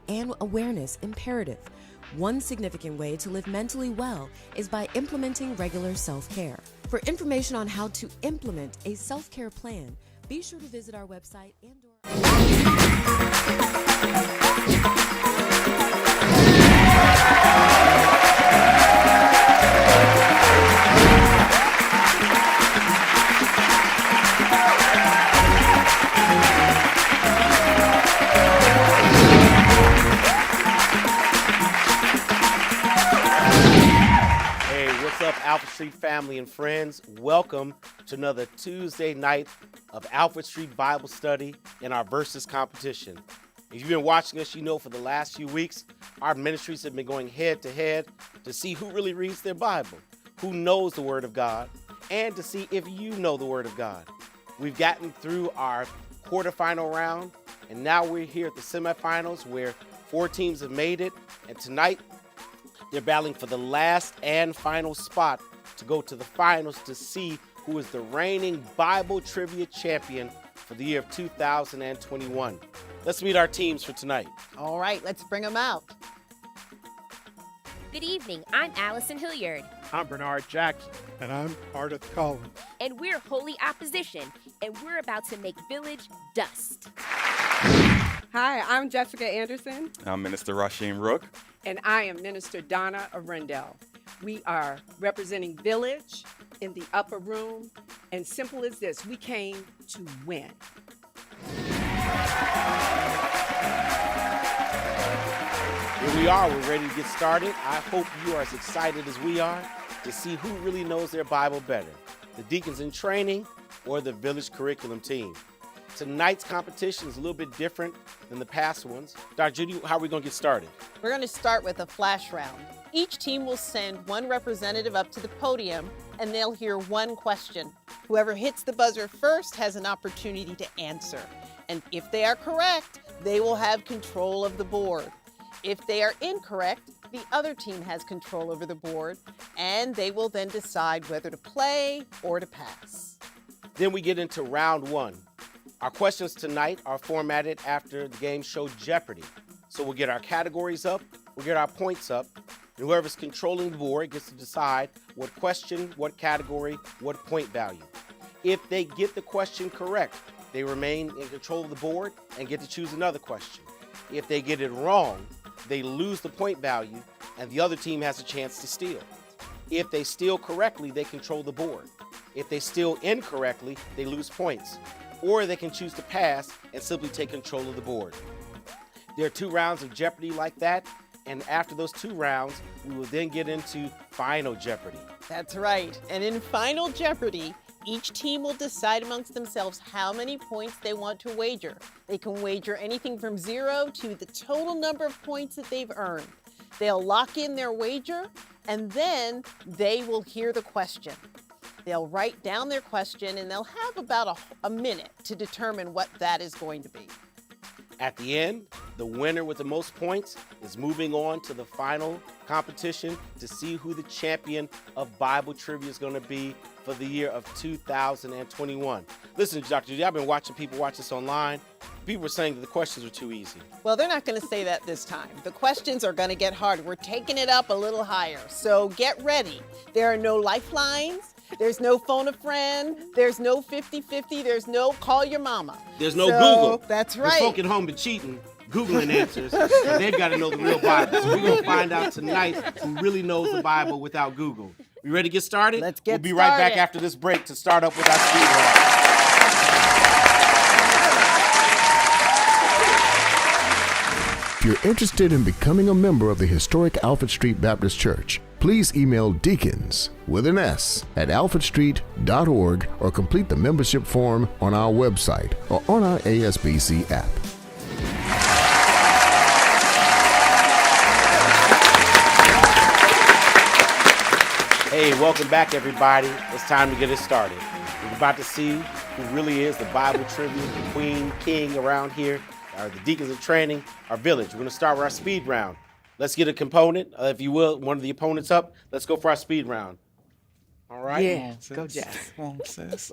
and awareness imperative. One significant way to live mentally well is by implementing regular self-care. For information on how to implement a self-care plan, be sure to visit our website Alfred Street family and friends, welcome to another Tuesday night of Alfred Street Bible study and our verses competition. If you've been watching us, you know for the last few weeks, our ministries have been going head to head to see who really reads their Bible, who knows the Word of God, and to see if you know the Word of God. We've gotten through our quarterfinal round, and now we're here at the semifinals where 4 teams have made it, and tonight they're battling for the last and final spot to go to the finals to see who is the reigning Bible trivia champion for the year of 2021. Let's meet our teams for tonight. All right, let's bring them out. Good evening, I'm Allison Hilliard. I'm Bernard Jackson. And I'm Ardith Collins. And we're Holy Opposition, and we're about to make Village dust. Hi, I'm Jessica Anderson. I'm Minister Rasheen Rook. And I am Minister Donna Arundel. We are representing Village in the upper room. And simple as this, we came to win. Here we are, we're ready to get started. I hope you are as excited as we are to see who really knows their Bible better, the deacons in training or the Village curriculum team. Tonight's competition is a little bit different than the past ones. Dr. Judy, how are we going to get started? We're going to start with a flash round. Each team will send one representative up to the podium, and they'll hear one question. Whoever hits the buzzer first has an opportunity to answer. And if they are correct, they will have control of the board. If they are incorrect, the other team has control over the board, and they will then decide whether to play or to pass. Then we get into round one. Our questions tonight are formatted after the game show Jeopardy. So we'll get our categories up, we'll get our points up, and whoever's controlling the board gets to decide what question, what category, what point value. If they get the question correct, they remain in control of the board and get to choose another question. If they get it wrong, they lose the point value and the other team has a chance to steal. If they steal correctly, they control the board. If they steal incorrectly, they lose points. Or they can choose to pass and simply take control of the board. There are 2 rounds of Jeopardy like that, and after those 2 rounds, we will then get into Final Jeopardy. That's right. And in Final Jeopardy, each team will decide amongst themselves how many points they want to wager. They can wager anything from 0 to the total number of points that they've earned. They'll lock in their wager, and then they will hear the question. They'll write down their question, and they'll have about a minute to determine what that is going to be. At the end, the winner with the most points is moving on to the final competition to see who the champion of Bible trivia is going to be for the year of 2021. Listen, Dr. Judy, I've been watching people watch this online. People were saying that the questions are too easy. Well, they're not going to say that this time. The questions are going to get harder. We're taking it up a little higher, so get ready. There are no lifelines. There's no phone a friend. There's no 50-50. There's no call your mama. There's no Google. That's right. The folk at home been cheating, Googling answers, and they've got to know the real Bible. So we're going to find out tonight who really knows the Bible without Google. We ready to get started? Let's get started. We'll be right back after this break to start up with our speed round. If you're interested in becoming a member of the historic Alfred Street Baptist Church, please email deacons with an S at alfredstreet.org or complete the membership form on our website or on our ASBC app. Hey, welcome back, everybody. It's time to get it started. We're about to see who really is the Bible trivia, the queen, king around here, the deacons in training, our village. We're going to start with our speed round. Let's get a component, if you will, one of the opponents up. Let's go for our speed round. All right? Yeah, go Jess. Come on, sis.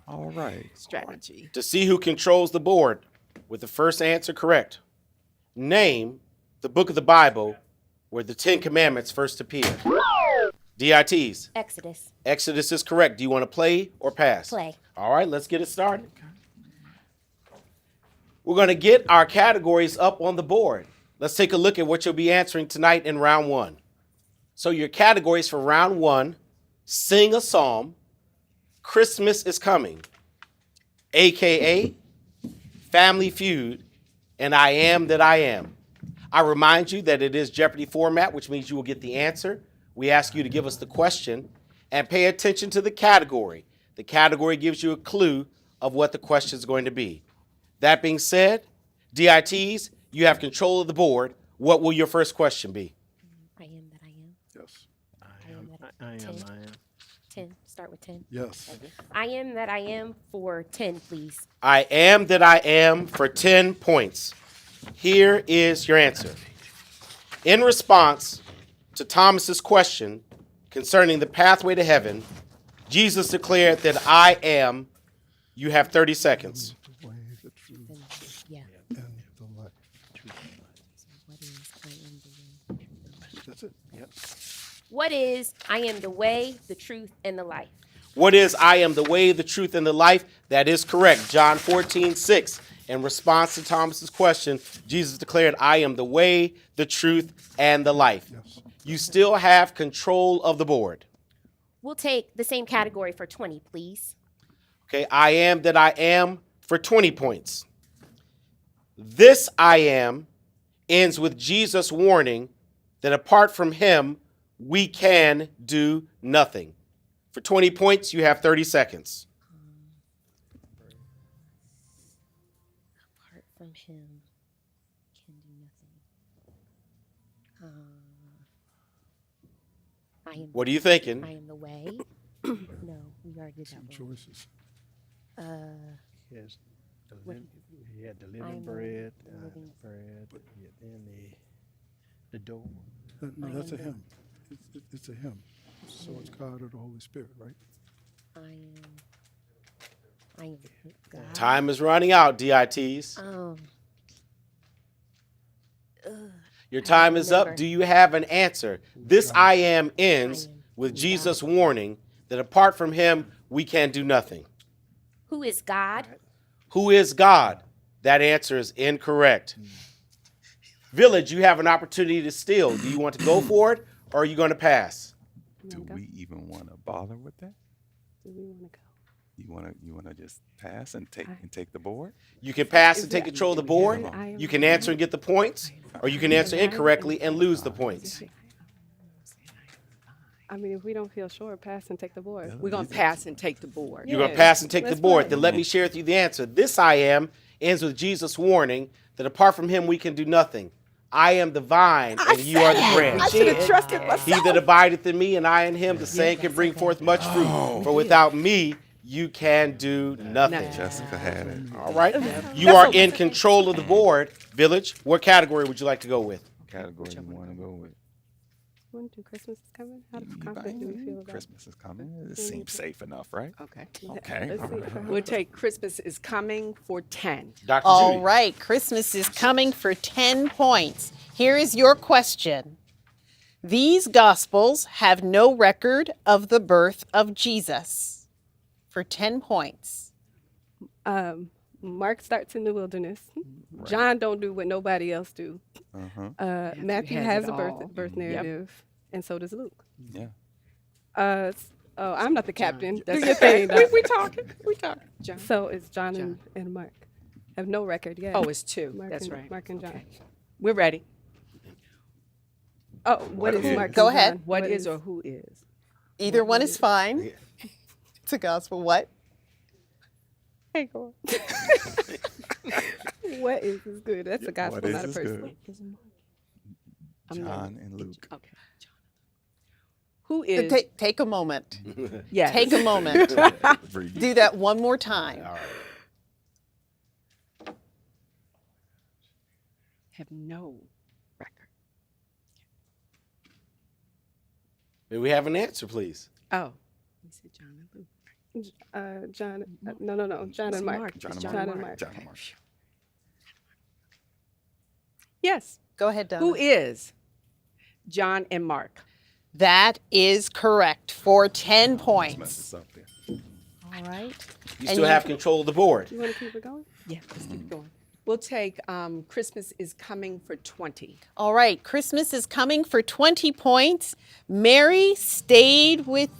All right. Strategy. To see who controls the board with the first answer correct. Name the book of the Bible where the 10 Commandments first appear. DITs. Exodus. Exodus is correct. Do you want to play or pass? Play. All right, let's get it started. We're going to get our categories up on the board. Let's take a look at what you'll be answering tonight in round one. So your categories for round one: sing a psalm, Christmas is coming, AKA, Family Feud, and I am that I am. I remind you that it is Jeopardy format, which means you will get the answer. We ask you to give us the question and pay attention to the category. The category gives you a clue of what the question is going to be. That being said, DITs, you have control of the board. What will your first question be? I am that I am. Yes. I am. 10. Start with 10. Yes. I am that I am for 10, please. I am that I am for 10 points. Here is your answer. In response to Thomas's question concerning the pathway to heaven, Jesus declared that I am. You have 30 seconds. The way, the truth, Yeah. and the life. What is I am the way? That's it. Yep. What is I am the way, the truth, and the life? What is I am the way, the truth, and the life? That is correct. John 14:6. In response to Thomas's question, Jesus declared, I am the way, the truth, and the life. Yes. You still have control of the board. We'll take the same category for 20, please. Okay, I am that I am for 20 points. This I am ends with Jesus warning that apart from him, we can do nothing. For 20 points, you have 30 seconds. Apart from him, can do nothing. I am. What are you thinking? I am the way. No, we already did Some that one. choices. Yes. What- He had the I living am bread, the living- bread, and the door. No, I that's a am the- hymn. It's a hymn. So it's God or the Holy Spirit, right? I am God. Time is running out, DITs. Your time is up. remember. Do you have an answer? This I am ends I am with God. Jesus warning that apart from him, we can do nothing. Who is God? Who is God? That answer is incorrect. Village, you have an opportunity to steal. Do you want to go for it or are you going to pass? Do we even want to bother with that? Do we want to go? You want to just pass and take the board? You can pass and Is take it- control of the board. You can answer and get the points, or you can answer incorrectly and lose the points. I mean, if we don't feel sure, pass and take the board. We're going to pass and take the board. You're going to pass and take the Let's board. play. Then let me share with you the answer. This I am ends with Jesus warning that apart from him we can do nothing. I am the vine and you are the branch. I should have trusted myself. He that abideth in me and I in him, the same can bring forth much fruit. For without me, you can do nothing. Jessica had it. All right? You are in control of the board. Village, what category would you like to go with? Category you want to go with? When do Christmas is coming? How You confident do we feel about it? Christmas is coming. It seems safe enough, right? Okay. Okay. Let's all see. right. We'll take Christmas is coming for 10. Dr. All Judy. right, Christmas is coming for 10 points. Here is your question. These Gospels have no record of the birth of Jesus. For 10 points. Mark starts in the wilderness. John don't do what nobody else do. Uh-huh. Matthew has has it a all. birth narrative, and so does Luke. Yeah. Oh, I'm not the captain. That's Do your okay. thing. We talking. We talking. John. So it's John, and Mark. Have no record yet. Oh, it's 2. Mark That's and, right. Mark and John. Okay. We're ready. Oh, what is is? Mark? Go and ahead. John? What is or who is? Either one is fine. It's a gospel. What? Hey, go on. What is good? That's a gospel, What is not a is person. good? I'm not- John and Luke. Okay. Who is? Take a moment. Yes. Take a moment. For you. Do that one more time. All right. Have no record. May we have an answer, please? Oh. We said John and Luke. John. No. John and Mark. John It's and John Mark. and Mark. John and Mark. Yes. Go ahead, Donna. Who is John and Mark? That is correct for 10 Mess points. this up there. All right. You And still have control of the board. You want to keep it going? Yeah, let's keep going. We'll take Christmas is Coming for 20. All right. Christmas is coming for 20 points. Mary stayed with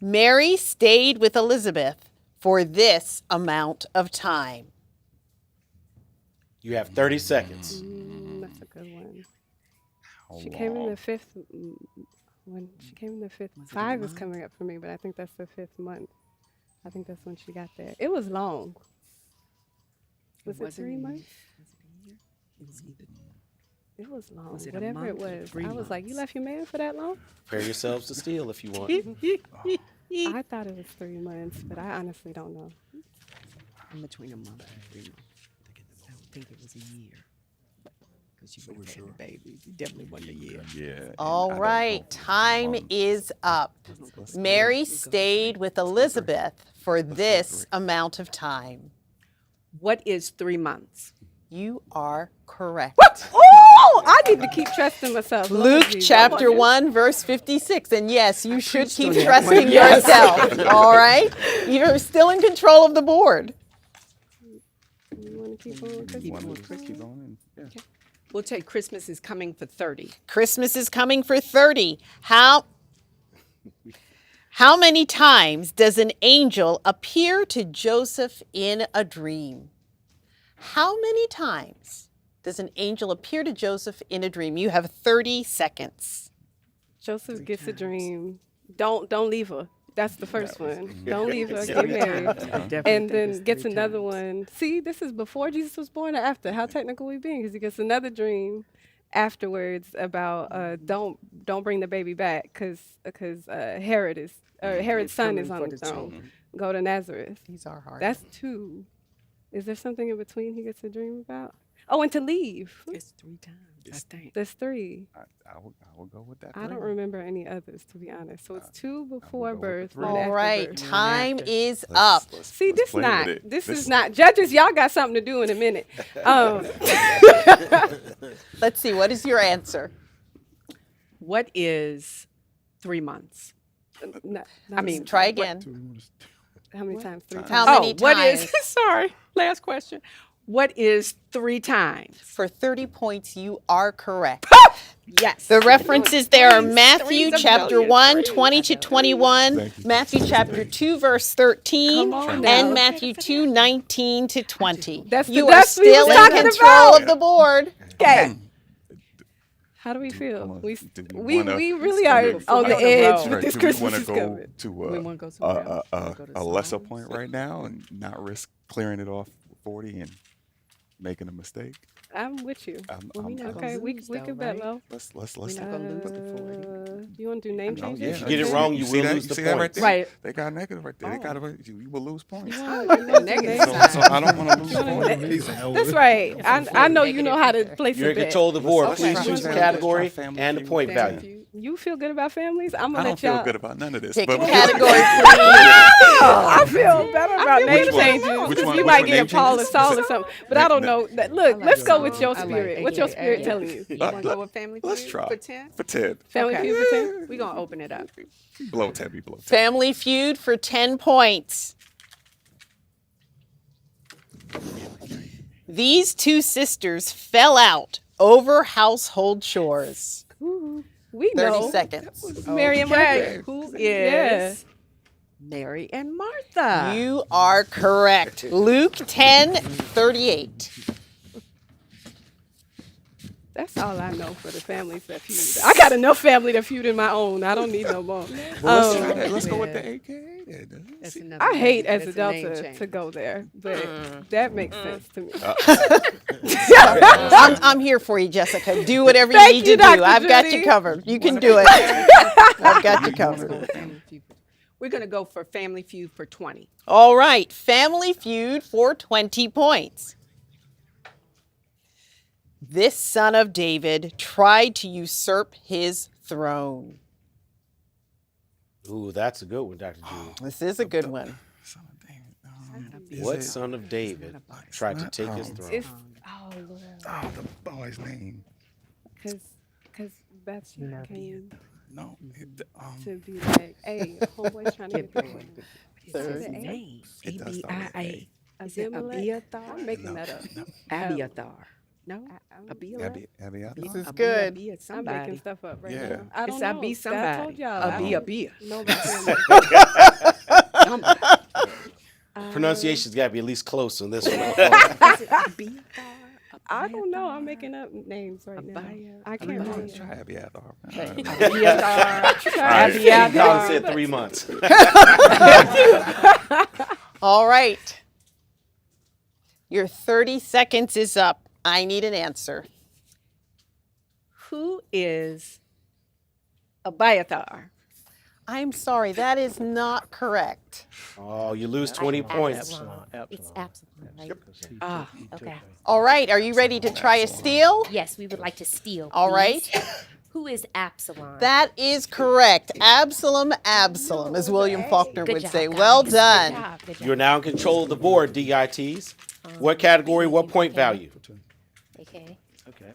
Elizabeth for this amount of time. You have 30 seconds. That's a good one. How She came in long? the fifth. When she came in the fifth, 5 is coming up for me, but I think that's the 5th month. I think that's when she got there. It was long. Was it 3 months? It was either. It was long. Was it a Whatever it month or was. 3 I was like, you months? left your man for that long? Prepare yourselves to steal if you want. I thought it was 3 months, but I honestly don't know. In between a month and 3 months. I don't think it was a year. Because you would have had the baby. It definitely wasn't a year. Yeah. and All I don't right. know Time months. is up. Mary stayed with Elizabeth for this amount of time. What is 3 months? You are correct. Oh, I need to keep trusting myself. Lord Luke Jesus. chapter 1, verse 56. And yes, you should keep trusting yourself. All right? You're still in control of the board. You want to keep on? Chris? You wanna just keep going? Yeah. We'll take Christmas is Coming for 30. Christmas is coming for 30. How many times does an angel appear to Joseph in a dream? How many times does an angel appear to Joseph in a dream? You have 30 seconds. Joseph gets a dream. Don't leave her. That's the first one. Don't leave her. Get married. And then gets another one. See, this is before Jesus was born or after. How technical we being? Because he gets another dream afterwards about don't bring the baby back because Herod's son is on the throne. Go to Nazareth. These are hard. That's 2. Is there something in between he gets a dream about? Oh, and to leave. It's 3 times, I think. That's 3. I will go with that. I don't remember any others, to be honest. So it's 2 before go with birth. the 3. 1 All after right, birth. time is up. See, this play not. with it. This is not. Judges, y'all got something to do in a minute. Let's see, what is your answer? What is 3 months? I mean, Try again. how many times? 3 times. How many What times? is, sorry, last question. What is 3 times? For 30 points, you are correct. Yes. The references there are Matthew threes, a chapter billion 1, threes. 20 to 21, Thank you. Matthew chapter 2, verse 13, Come on and now. Matthew 2, 19 to 20. That's the You are dust we was still in talking control about. of the board. Okay. How do we Come feel? on, We do we wanna- we really are on the Right. edge Right. with this Do we Christmas want to is go coming. to We wanna go somewhere else? Wanna go to a lesser Psalms? point right now and not risk clearing it off 40 and making a mistake? I'm with you. Well, we not Okay, gonna we lose, could though, bet right? low. Let's We're not gonna lose the 40. You want to do name Oh, changes? yeah. If you get it wrong, you see will that? lose You the see that right points. there? Right. They got negative right there. They got you will lose points. The negative So side. I don't want to lose points. He's an elder. That's right. I know you know how to place You're a in bet. control of the board. Let's Please try choose the family. category Let's try family and the feud. point Family value. feud. You feel good about families? I'm I gonna don't let feel y'all. good about none of this. Pick a but category, please. I feel better about name Which one? changes Which because one? you Which might one? get Name a Paul or changes? Saul or something. But I don't know. Look, let's go with your I like spirit. it. What's your Yeah, spirit yeah. telling you? You want to go with Family Feud? Let's try. For 10? For 10. Family Okay. feud for 10? We're going to open it up. Blow Tabby, blow Tabby. Family Feud for 10 points. These 2 sisters fell out over household chores. Ooh, we 30 know. seconds. Mary and Okay. Martha. Who is Yeah. Mary and Martha? You are correct. Luke 10:38. That's all I know for the families that feud. I got enough family to feud in my own. I don't need no more. Well, let's try that. Let's go with the AKA then. That's See. another I hate name. as a That's name Delta change. to go there, but that makes sense to me. I'm here for you, Jessica. Do whatever you Thank need you, to do. Dr. I've got Judy. you covered. You can do it. I've got you covered. We're going to go for Family Feud for 20. All right. Family Feud for 20 points. This son of David tried to usurp his throne. Ooh, that's a good one, Dr. Judy. This is a good one. Son of David. Is What it- son of David tried to take his throne? It's Oh Lord. Oh, the boy's name. Cause Bathsheba came No. to be like, hey, homeboy's trying to get the one. Third. Name. It does start with A-B-I-A. Is it Abimelech? Abiathar? I'm making that up. Abiathar. No? I'm Abielech? Abiathar. This is good. Abi I'm somebody. making stuff up right Yeah. now. I don't It's know. Abi I somebody. told y'all. Abi. No, about Somebody. Pronunciation's got to be at least close on this one. Is it Abiathar? I don't know. I'm making up names right now. I can't remember. Try Abiathar. Abiathar. He probably said 3 months. All right. Your 30 seconds is up. I need an answer. Who is Abiathar? I'm sorry, that is not correct. Oh, you lose 20 points. It's Absalom, right? Ah, Okay. All right, are you ready to try a steal? Yes, we would like to steal. All right. please. Who is Absalom? That is correct. Absalom, as William Faulkner Good would job, say. guys. Well Good done. job, good job. You're now in control of the board, DITs. What category, what point value? Okay. Okay.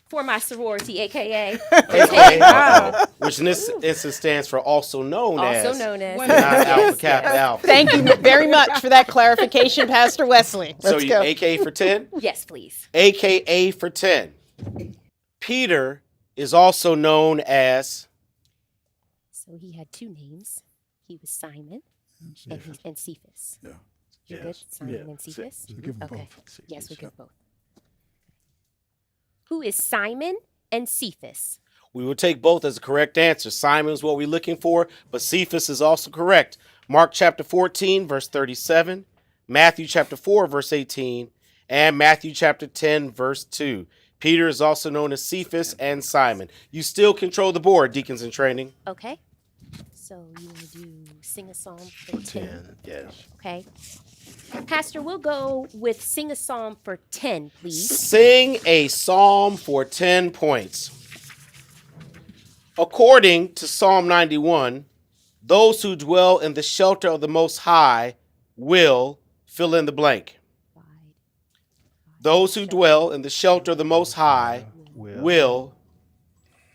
For my sorority, aka AKA, which in this instance stands for also known as. also known as. Not Alpha Kappa Alpha. Thank you very much for that clarification, Pastor Wesley. So Let's you go. AKA for 10? Yes, please. AKA for 10. Peter is also known as. So he had two names. He was Simon and Cephas. Yeah. You're good? Simon and Cephas? So give them Okay. both. Yes, we give both. Who is Simon and Cephas? We will take both as a correct answer. Simon is what we're looking for, but Cephas is also correct. Mark chapter 14, verse 37, Matthew chapter 4, verse 18, and Matthew chapter 10, verse 2. Peter is also known as Cephas and Simon. You still control the board, deacons in training. Okay. So you want to do sing a psalm for 10? Yes. Okay. Pastor, we'll go with sing a psalm for 10, please. Sing a psalm for 10 points. According to Psalm 91, those who dwell in the shelter of the Most High will fill in the blank. Those who dwell in the shelter of the Most High will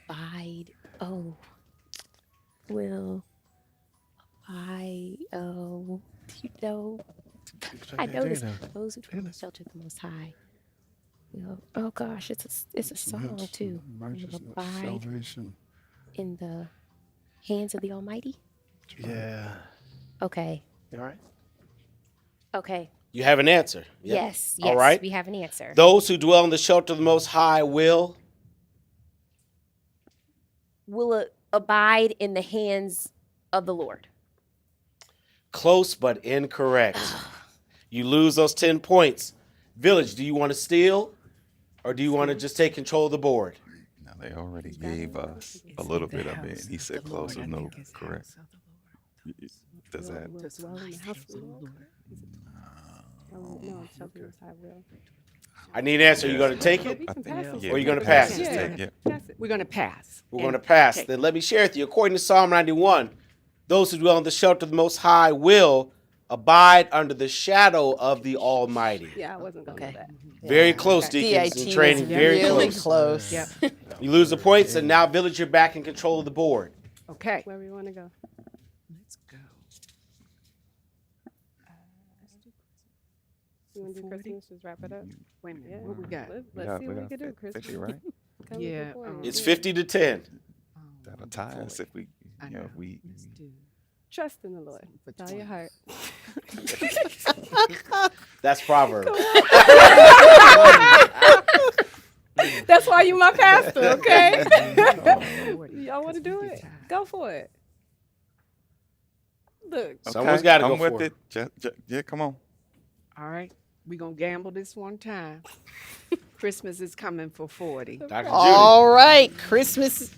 Abide. Oh. Will. Abide. Oh. You know. I know this. Those who dwell in the shelter of the Most High will. Oh gosh, it's a song too. Will Righteousness, abide salvation. in the hands of the Almighty. Yeah. Okay. All right. Okay. You have an answer. Yep. Yes. All right. We have an answer. Those who dwell in the shelter of the Most High will. Will abide in the hands of the Lord. Close but incorrect. You lose those 10 points. Village, do you want to steal or do you want to just take control of the board? Now, they already gave us a little bit of it. He said close with no correct. Does that? Will dwell in the house of the Lord? No, shelter of the Most High will. I need an answer. Are you going to take it? You can pass it. Or you gonna pass Just it? take it. Pass it. We're going to pass. We're going to pass. Then let me share with you. According to Psalm 91, those who dwell in the shelter of the Most High will abide under the shadow of the Almighty. Yeah, I wasn't going to do that. Very close, deacons in DIT training. was Very really close. close. Yep. You lose the points, and now Village, you're back in control of the board. Okay. Wherever you want to go. Let's go. You want to do Christmas? Just wrap it up. Wait a minute. Yeah. What we got? Let's see what we can do, 50, Christmas. right? Come Yeah, before you. It's 50 to 10. That'll tie us if we, I you know, know. if we. Let's do Trust in the Lord. for With all your heart. That's Proverbs. That's why you my pastor, okay? Y'all want to do it? Go for it. Look. Someone's gotta go I'm with for it. Yeah, come on. All right. We're going to gamble this one time. Christmas is coming for 40. Dr. Judy. All right, Christmas.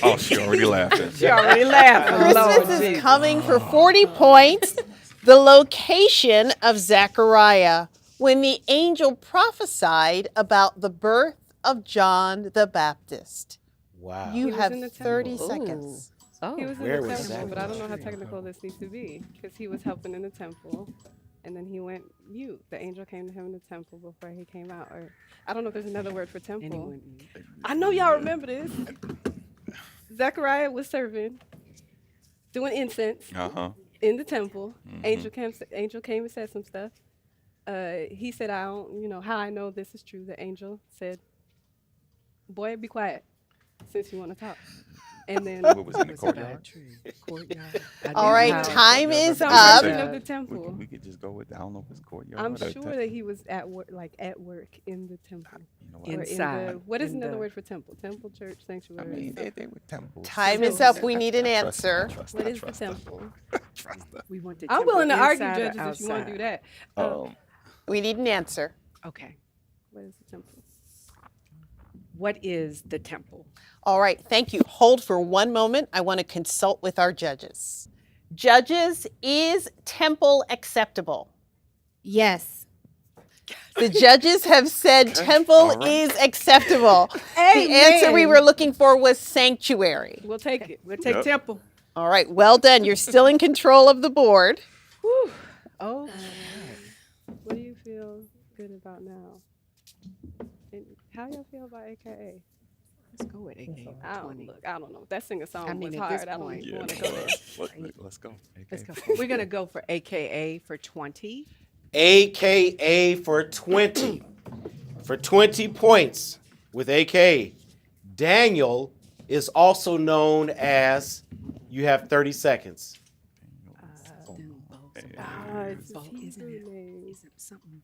Oh, she already laughing. She already laughing. Lord Christmas is Jesus. coming for 40 points. The location of Zechariah when the angel prophesied about the birth of John the Baptist. Wow. You was have in the 30 temple. seconds. Oh. He was in Where the was temple, that? but I don't know how technical this needs to be because he was helping in the temple. and then he went mute. The angel came to him in the temple before he came out. Or I don't know if there's another word for And he temple. went mute. I know y'all remember this. Zechariah was serving, doing incense in the temple. Angel came and said some stuff. He said, I don't, how I know this is true. The angel said, boy, be quiet since you want to talk. And then What was in the courtyard? All right, time is some up. version of the temple. We could just go with, I don't know if it's courtyard. I'm or sure temple. that he was at work in the temple. You know what? Or in Inside, what is in another the- word for temple? Temple, church, I sanctuary. mean, they were temples. Time is up. We need an answer. What is the temple? We want the I'm temple willing to argue, inside or judges, if you want to do outside? that. We need an answer. Okay. What is the temple? What is the temple? All right, thank you. Hold for one moment. I want to consult with our judges. Judges, is temple acceptable? Yes. The judges have said temple is acceptable. The answer we were looking for was sanctuary. We'll take it. We'll take Yep. temple. All right, well done. You're still in control of the board. Oh, What do you feel good about now? And how y'all feel about AKA? let's go with AKA I don't 20. look. I don't know. That singer song I mean, was at this hard. I don't point- even Yeah, want to go there. let's go. Let's go. Okay. We're going to go for AKA for 20. AKA for 20. For 20 points with AKA. Daniel is also known as, you have 30 seconds. It's his Hebrew name. Is it something?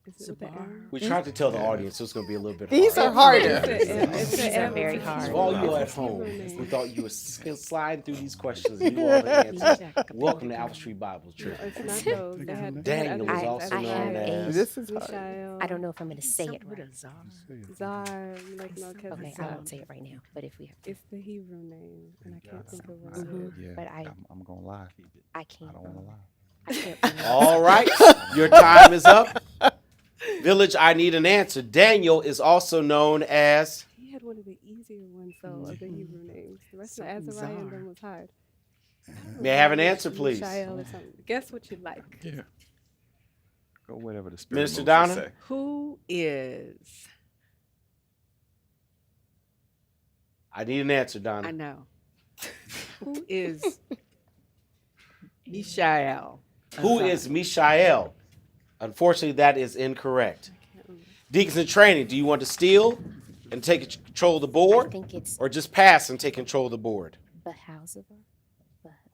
Is it with the M? We tried to tell the audience so it's going to be a little bit These are harder. harder. It's These the are M. very It's a hard. For all you at It's a home, Hebrew name. we thought you were sliding through these questions and you all the answers. Welcome to Alfred Street Bible Church. It's not those. They had Daniel other is names. also I known have as. This is hard. Mishael. I don't know if I'm going to say it right. Zar, like Melchizedek. Okay, I won't say it right now. But if we have, It's the Hebrew name, and I can't think of what it Mhm. is. Yeah, But I'm gonna lie. I I can't. don't want to lie. I can't pronounce All right, your time is up. Village, I need an answer. Daniel is also known as. He had one of the easier ones, though, of the Hebrew names. The rest of Something Azariah and Zar. them was hard. May I have an answer, please? Mishael or something. Guess what you like. Yeah. Go whatever the spirit. Minister moves us Donna? say. Who is? I need an answer, I Donna. know. Who is Mishael? Who is Mishael? Unfortunately, that is incorrect. Deacons in training, do you want to steal and take control of the I board, think it's or just pass and take control of the board? Behalzavar.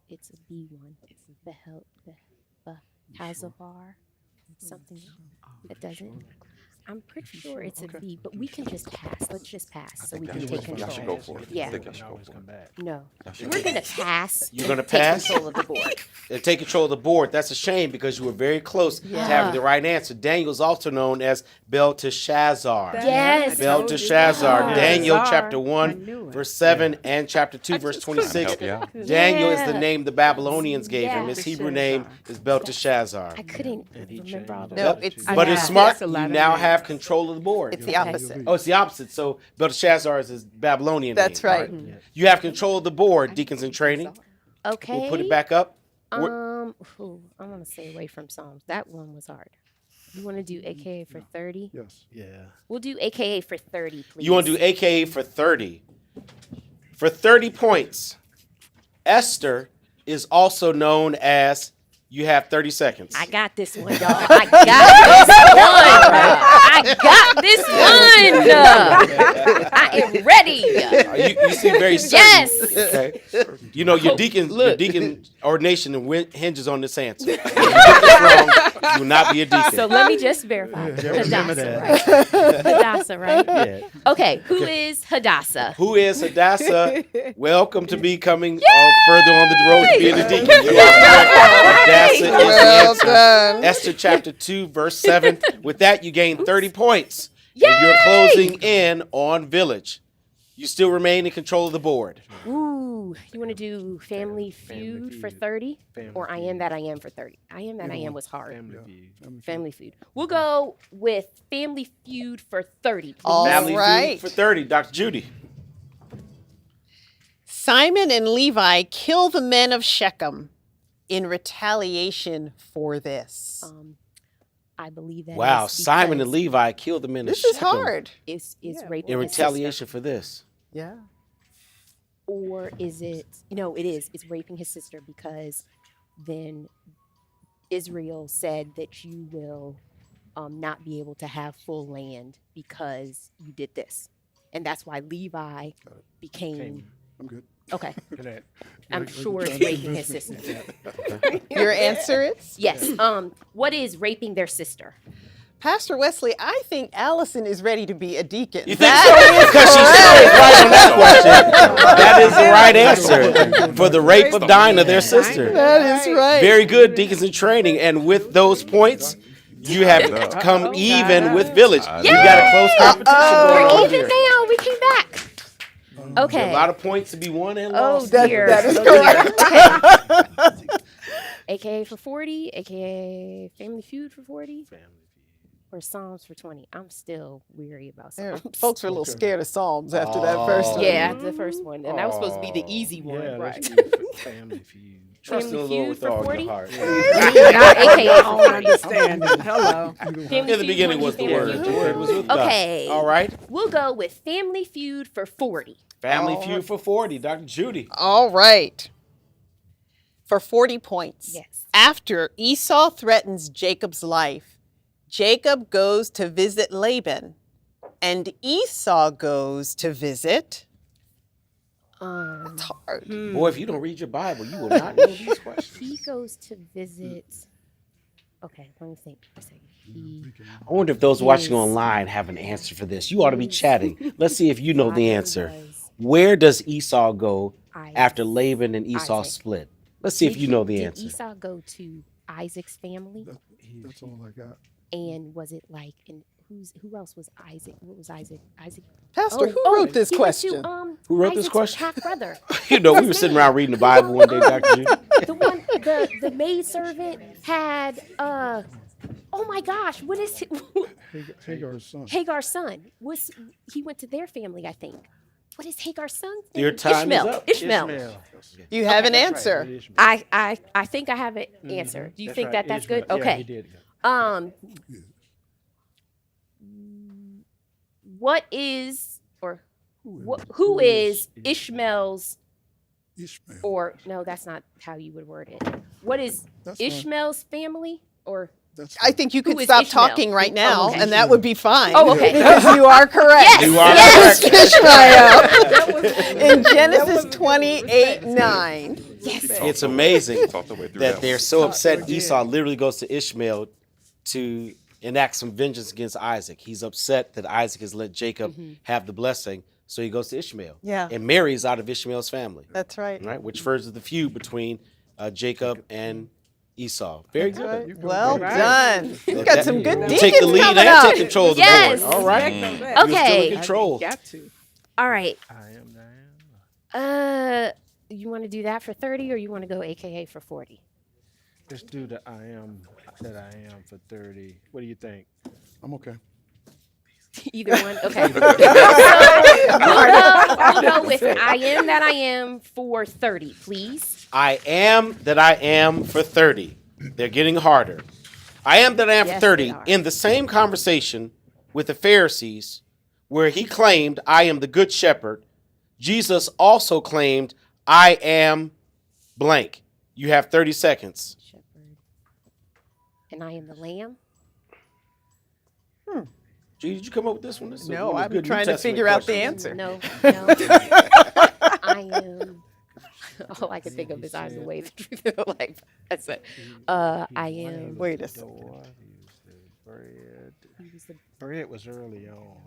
It's a B one. It's Behalzavar. Something that doesn't. I'm pretty sure it's a B, but we can just pass. Let's just pass so we can take Y'all should control. go for it. Yeah. I think y'all should go Always for come it. back. No, Y'all should we're go gonna for it. pass. You're gonna and take pass? control of the board. And take control of the board. That's a shame because you were very close to having the right answer. Daniel is also known as Belteshazzar. Yes. Belteshazzar. Yeah. Daniel Zar. chapter I 1, knew it. verse 7, and chapter 2, verse Trying 26. to help you out. Daniel is the Yeah. name the Babylonians gave him. Yeah. His Hebrew name is Belteshazzar. I couldn't And he remember all changed the No, it. it's But it's Yeah. smart. That's a lot You of now names. have control of the board. It's the opposite. Oh, it's the opposite. So Belteshazzar is his Babylonian That's name. right. All You have control of the board, deacons in training. Okay. We'll put it back up. I want to stay away from Psalms. That one was hard. You want to do AKA for 30? Yes. Yeah. We'll do AKA for 30, please. You want to do AKA for 30. For 30 points, Esther is also known as, you have 30 seconds. I got this one, y'all. I got this one. I am ready. You seem very certain. Yes. Okay. You know, your deacon ordination hinges on this answer. If you get this wrong, you will not be a deacon. So let me just verify. remember Hadassah, that. right? Hadassah, right? Yeah. Okay, who is Hadassah? Who is Hadassah? Welcome to becoming further on the road to being a deacon. You are correct. Hadassah is the Well answer. done. Esther chapter 2, verse 7. With that, you gain 30 points. And you're closing in on Village. You still remain in control of the board. Ooh, you want to do Family Feud for 30? Or I Am That I Am for 30? I Am That I Am was hard. Family Feud. We'll go with Family Feud for 30, please. All Family right. Feud for 30. Dr. Judy. Simon and Levi kill the men of Shechem. in retaliation for this? I believe that. Wow, is Simon and because Levi killed them in This Shechem is hard. Is Yeah, raping in his sister. retaliation for this. Yeah. Or is it, it is. It's raping his sister because then Israel said that you will not be able to have full land because you did this. And that's why Levi became, I'm good. okay, Look at that. I'm sure it's raping his sister. Your answer is? Yes. What is raping their sister? Pastor Wesley, I think Allison is ready to be a deacon. You think so? Because she's right on that question. That is the right answer for the rape of Dinah, their sister. That is right. Very good, deacons in training. And with those points, you have come even with Village. You got a close competition going on We're even here. now. We came back. Okay. A lot of points to be won and Oh lost. dear. that is correct. Okay. AKA for 40, AKA Family Feud for 40, or Psalms for 20. I'm still weary about Psalms. Folks are a little scared of Psalms after that first one. Yeah, the first one, and that was supposed to be the easy one, Yeah, right? let's do Family Feud. Trust in the Family Lord Feud with for all 40? your heart. Not AKA I for don't 40. understand it. Hello. Family In the Feud, beginning wanna was do the Family word. Feud? The word was with God. Okay. All right. We'll go with Family Feud for 40. Family Feud for 40. Dr. Judy. All right. For 40 points. Yes. After Esau threatens Jacob's life, Jacob goes to visit Laban, and Esau goes to visit. It's hard. Boy, if you don't read your Bible, you will not know these questions. He goes to visit. Okay, let me think for a second. I wonder if those watching online have an answer for this. You ought to be chatting. Let's see if you know the answer. Where does Esau go after Laban and Esau Isaac. split? Let's see if you know the Did answer. Esau go to Isaac's family? That's all I got. And was it like, and who else was Isaac? What was Isaac? Isaac. Pastor, who wrote this he went to, question? Who wrote this Isaac's question? half brother. You know, we were sitting around reading the Bible one day, Dr. Judy. The one, the maid servant had. Oh my gosh, what is it? Hagar's son. Hagar's son was. He went to their family, I think. What is Hagar's son? Your time Ishmael. is up. Ishmael. You have an answer. I think I have an answer. Do you think right, that's Ishmael. good? Yeah, Okay. he did. What is or who is Ishmael's Ishmael. or no, that's not how you would word it. What is That's not- Ishmael's family or That's I think you Who could is stop Ishmael? talking right Oh, now, okay. and that would be fine. Oh, okay. Because you are correct. You are Yes, correct. Ishmael. In Genesis 28:9. yes? It's amazing Talked the way through that one. they're so upset. Esau literally goes to Ishmael to enact some vengeance against Isaac. He's upset that Isaac has let Jacob have the blessing, so he goes to Ishmael. Yeah. And marries out of Ishmael's family, That's right. right? Which furthers the feud between Jacob and Esau. Very good. Well Right. done. You got some good You deacons take the lead coming and up. take control of the Yes. board. All right. Okay. You're still in Okay. control. Got to. All right. I am Diana. You want to do that for 30 or you want to go AKA for 40? Let's do the I am that I am for 30. What do you think? I'm okay. Either one. Okay. So we'll go with I am that I am for 30, please. I am that I am for 30. They're getting harder. I am that I am Yes, for 30. they are. In the same conversation with the Pharisees, where he claimed, I am the good shepherd, Jesus also claimed, I am blank. You have 30 seconds. Shepherd. And I am the lamb. Judy, did you come up with this one? This is No, one of I'm good New trying to Testament figure out the questions. answer. No. I am. All I can think of is I am the way, the truth, and the life. That's it. I am. Wait a second. Door, he was the bread. He was the Bread was early on.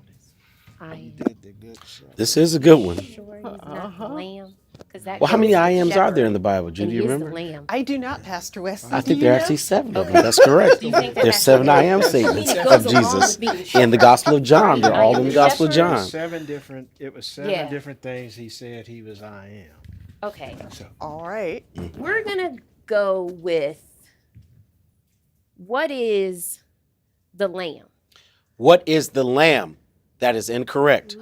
I He am. did the good shepherd. This is a good one. Sure he's not the lamb. 'Cause that Well, how goes many to I ams are there in shepherd, the Bible, Judy? and Do you he is remember? the lamb. I do not, Pastor Wesley. I Do think you there are know? actually 7 of them. That's correct. Do you think that There's that's 7 I am it statements goes of along Jesus with being in the shepherd. Gospel of John. They're I all am in the the Gospel of shepherd. John. It was seven Yeah. different things he said he was I am. Okay. All right. We're going to go with what is the lamb? What is the lamb? That is incorrect.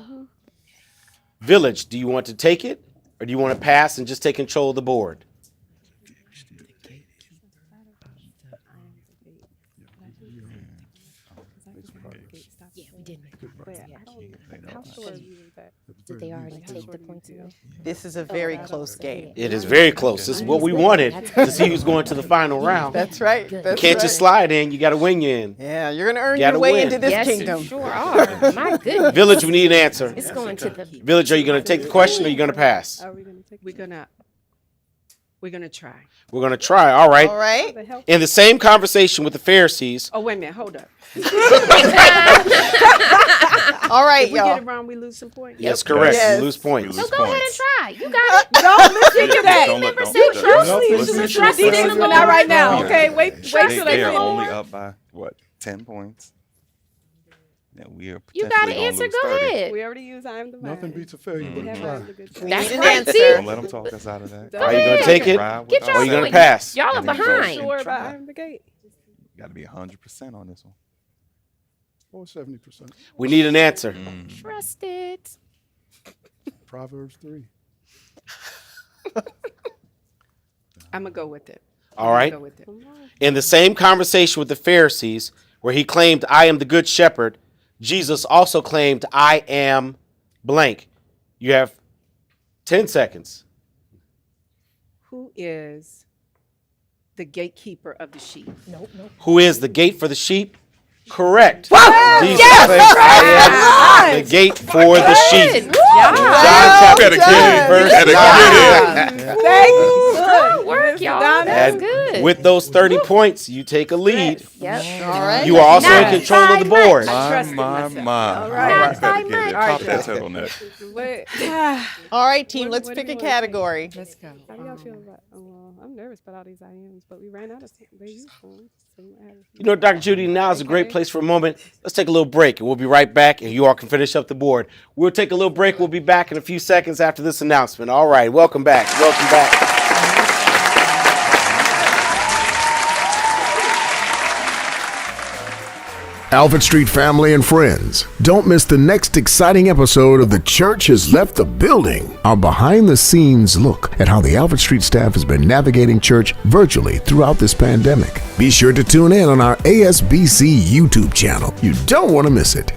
Village, do you want to take it or do you want to pass and just take control of the board? How sure are you of that? Did they already take the points away? This is a very close game. It is very close. This is what we wanted to see who's going to the final round. That's right. You That's can't right. just slide in. You got to win you in. Yeah, you're going to earn Gotta your way win. into this Yes, kingdom. you sure are. My goodness. Village, we need an answer. It's going to the. Village, are you going to take the question or are you going to pass? Are we going to take? We're gonna try. We're going to try. All right. All right. In the same conversation with the Pharisees. Oh, wait a minute. Hold up. All right, If we y'all. get it wrong, we lose some points. That's correct. Yes. You lose points. So go ahead and try. You got it. Don't listen to that. Don't Remember, don't say do trust that. me. Listen You to should trust the in the Deacons, Lord. but Lord. not right now. Okay, wait They, till they they are finish. only up by what? 10 points. Now we are You got to potentially gonna answer. lose Go 30. ahead. We already used I am the man. Nothing beats a failure We but a have try. a good We That's need an right. answer. See? Don't let them talk us out of that. Are you going to take it? Ride with Get us. your Or are you going to point. pass? Y'all are And then go behind. and Sure try. behind the gate. Got to be 100% on this one. Or 70%. We need an answer. Trust it. Proverbs 3. I'm gonna go with it. All right. Go with it. In the same conversation with the Pharisees, where he claimed, I am the good shepherd, Jesus also claimed, I am blank. You have 10 seconds. Who is the gatekeeper of the sheep? Who is the gate for the sheep? Correct. Jesus Yes, claims, I am the gate for the sheep. Good. John chapter 10, verse Better 9. get Thank you. Good work, y'all. That's And good. with those 30 points, you take a lead. Yep. All right. You are also Not in control of the by board. I My, trust in my, myself. my. All right. Not by Better get it. much. Pop that turtleneck. Wait. All right, team, What- let's what do pick you a wanna say? category. Let's go. How do y'all feel about? Well, I'm nervous about all these IMs, but we ran out of time. They used them, so we have. You know, Dr. Judy, now is a great place for a moment. Let's take a little break, and we'll be right back, and you all can finish up the board. We'll take a little break. We'll be back in a few seconds after this announcement. All right, welcome back. Welcome back. Alfred Street family and friends, don't miss the next exciting episode of The Church Has Left the Building. Our behind-the-scenes look at how the Alfred Street staff has been navigating church virtually throughout this pandemic. Be sure to tune in on our ASBC YouTube channel. You don't want to miss it.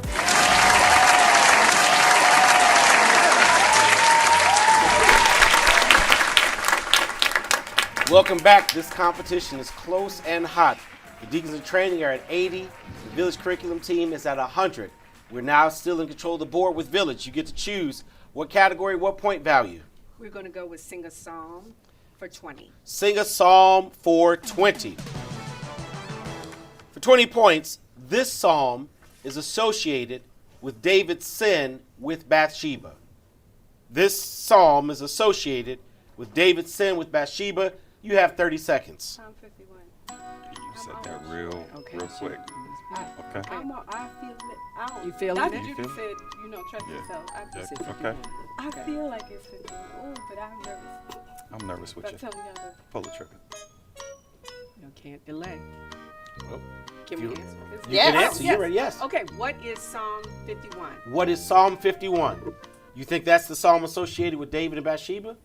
Welcome back. This competition is close and hot. The Deacons in Training are at 80. The Village Curriculum team is at 100. We're now still in control of the board with Village. You get to choose what category, what point value. We're gonna go with sing a psalm for 20. Sing a psalm for 20. For 20 points, this psalm is associated with David's sin with Bathsheba. This psalm is associated with David's sin with Bathsheba. You have 30 seconds. Psalm 51. You said that real quick. Okay. I feel it. I don't, You feeling Dr. it? Judy You feel said, trust Yeah. yourself. Yeah, okay. I feel like it's 51. Ooh, but I'm nervous. I'm nervous with But you. tell me y'all to. Pull the trigger. You can't delay. Well, Can you- we answer? You Yes. can answer. You're right. Yes. Okay, what is Psalm 51? What is Psalm 51? You think that's the psalm associated with David and Bathsheba?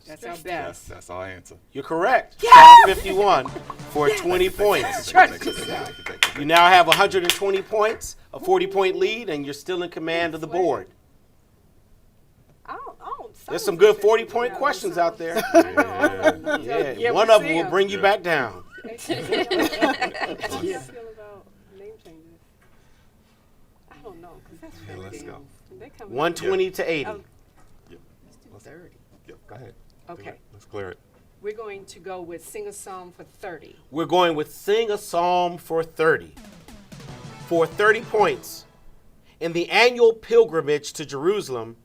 That's our best. That's our answer. You're correct. Psalm 51 for 20 points. You now have 120 points, a 40-point lead, and you're still in command of the board. I don't. There's some good 40-point questions out there. Yeah, Yeah, one we of see them will 'em. bring you back down. How do y'all feel about name changes? I don't know, because that's Yeah, let's go. They come 120 to 80. Oh. Let's 30. Yep, go ahead. Okay. Let's clear it. We're going to go with sing a psalm for 30. We're going with Sing a Psalm for 30. For 30 points, in the annual pilgrimage to Jerusalem,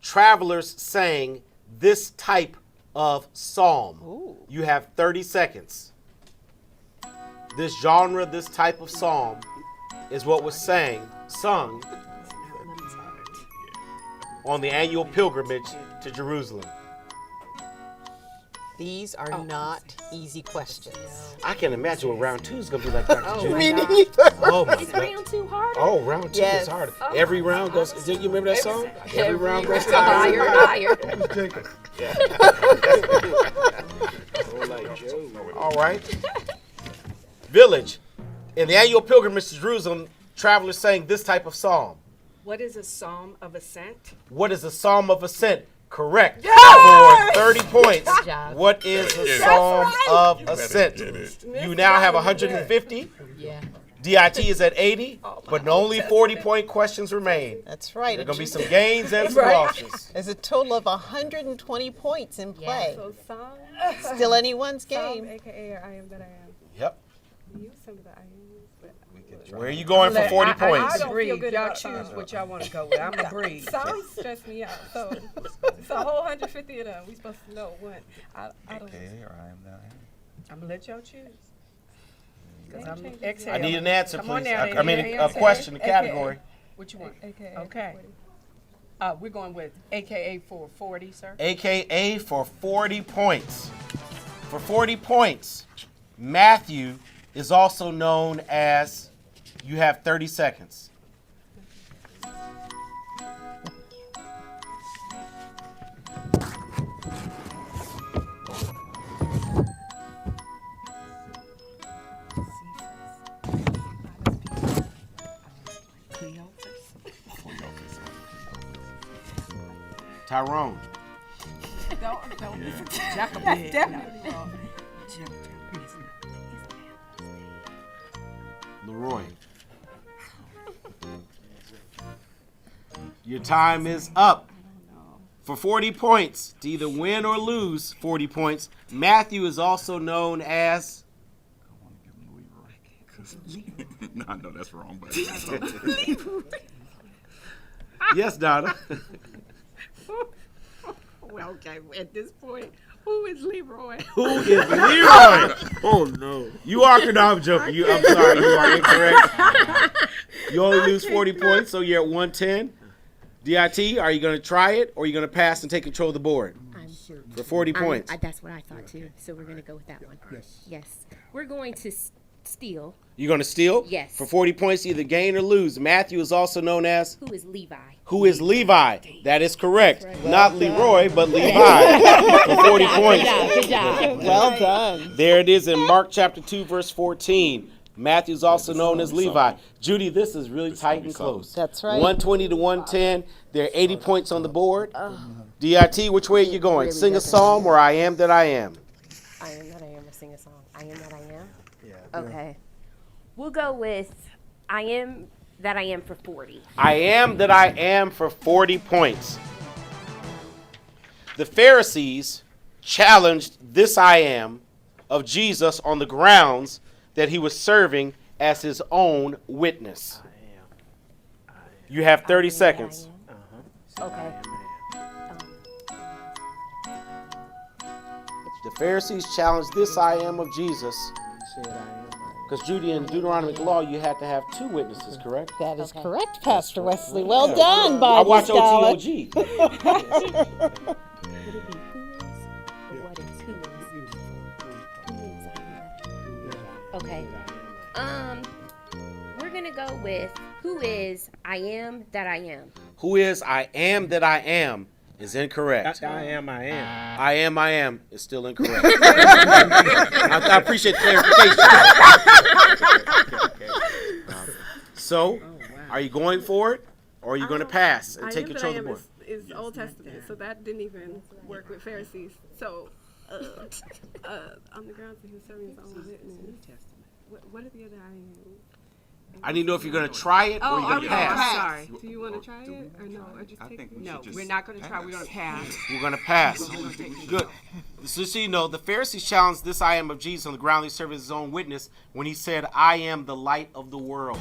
travelers sang this type of psalm. You have 30 seconds. This genre, this type of psalm, is what was sung on the annual pilgrimage to Jerusalem. These are not easy questions. I can imagine what round 2 is going to be like, Dr. Judy. Me neither. Oh, my Is God. round 2 hard? Oh, round 2 Yes. is hard. Every round goes. Do you remember that song? Every round goes Higher, higher. All right. Village. In the annual pilgrimage to Jerusalem, travelers sang this type of psalm. What is a psalm of ascent? What is a psalm of ascent? Correct. For 30 points. Good job. What is a psalm of ascent? You now have 150. Yeah. DIT is at 80, but only 40-point questions remain. That's right. There are going to be some gains and some losses. There's a total of 120 points in play. So song, Still anyone's song, game. AKA or I am that I am. Yep. Use some of the I am. Where are you going for 40 I points? don't feel good. Y'all about choose songs. what y'all want to go with. I'm a breed. Songs stress me out. So it's a whole 150 of them. We supposed to know what. I don't. AKA or I am that I am. I'm gonna let y'all choose. Because I'm changes. exhale. I need an answer, Come on please. now, I mean, a answer. question, a AKA. category. What you want? AKA. Okay. 40. We're going with AKA for 40, sir. AKA for 40 points. For 40 points, Matthew is also known as, you have 30 seconds. Tyrone. Don't listen to Jacobin. That's definitely wrong. Leroy. Your time is up. For 40 points, to either win or lose 40 points, Matthew is also known as... I want to give him Leroy. No, I know that's wrong, but Yes, Donna. Well, okay, at this point, who is Leroy? Who is Leroy? Oh, no. You are, no, I'm joking. I'm sorry, you are incorrect. You only lose 40 points, so you're at 110. DIT, are you going to try it, or are you going to pass and take control of the board? For 40 points. That's what I thought too. So we're gonna go with that one. Yes. We're going to steal. You're going to steal? Yes. For 40 points, either gain or lose. Matthew is also known as... Who is Levi? Who is Levi? That is correct. Not Leroy, but Levi. For 40 points. Good job. Well done. There it is in Mark chapter 2, verse 14. Matthew is also known as Levi. Judy, this is really tight and close. That's right. 120 to 110. There are 80 points on the board. DIT, which way are you going? Really Sing a doesn't. psalm or I am that I am? I am that I am, or sing a song. I am that I am? Yeah. Okay. We'll go with I am that I am for 40. I am that I am for 40 points. The Pharisees challenged this I am of Jesus on the grounds that he was serving as his own witness. You have 30 seconds. Okay. The Pharisees challenged this I am of Jesus. Because Judy, in Deuteronomic law, you had to have two witnesses, correct? That is correct, Pastor Wesley. Well done, Bible I watch scholar. OTOG. Would it be who is? Or what is who is? Who is I am? Okay. We're gonna go with who is I am that I am. Who is I am that I am is incorrect. I am. I am is still incorrect. I appreciate the clarification. So, are you going for it, or are you going to pass and take control of the board? Is Old Testament, so that didn't even work with Pharisees. So, on the grounds that he was serving his own witness. What are the other I am? I need to know if you're going to try it or you're going to pass. Sorry. Do you want to try it or no? Or just take it? No, we're not going to try. We're going to pass. We're going to pass. Good. So you know, the Pharisees challenged this I am of Jesus on the ground he served as his own witness when he said, I am the light of the world.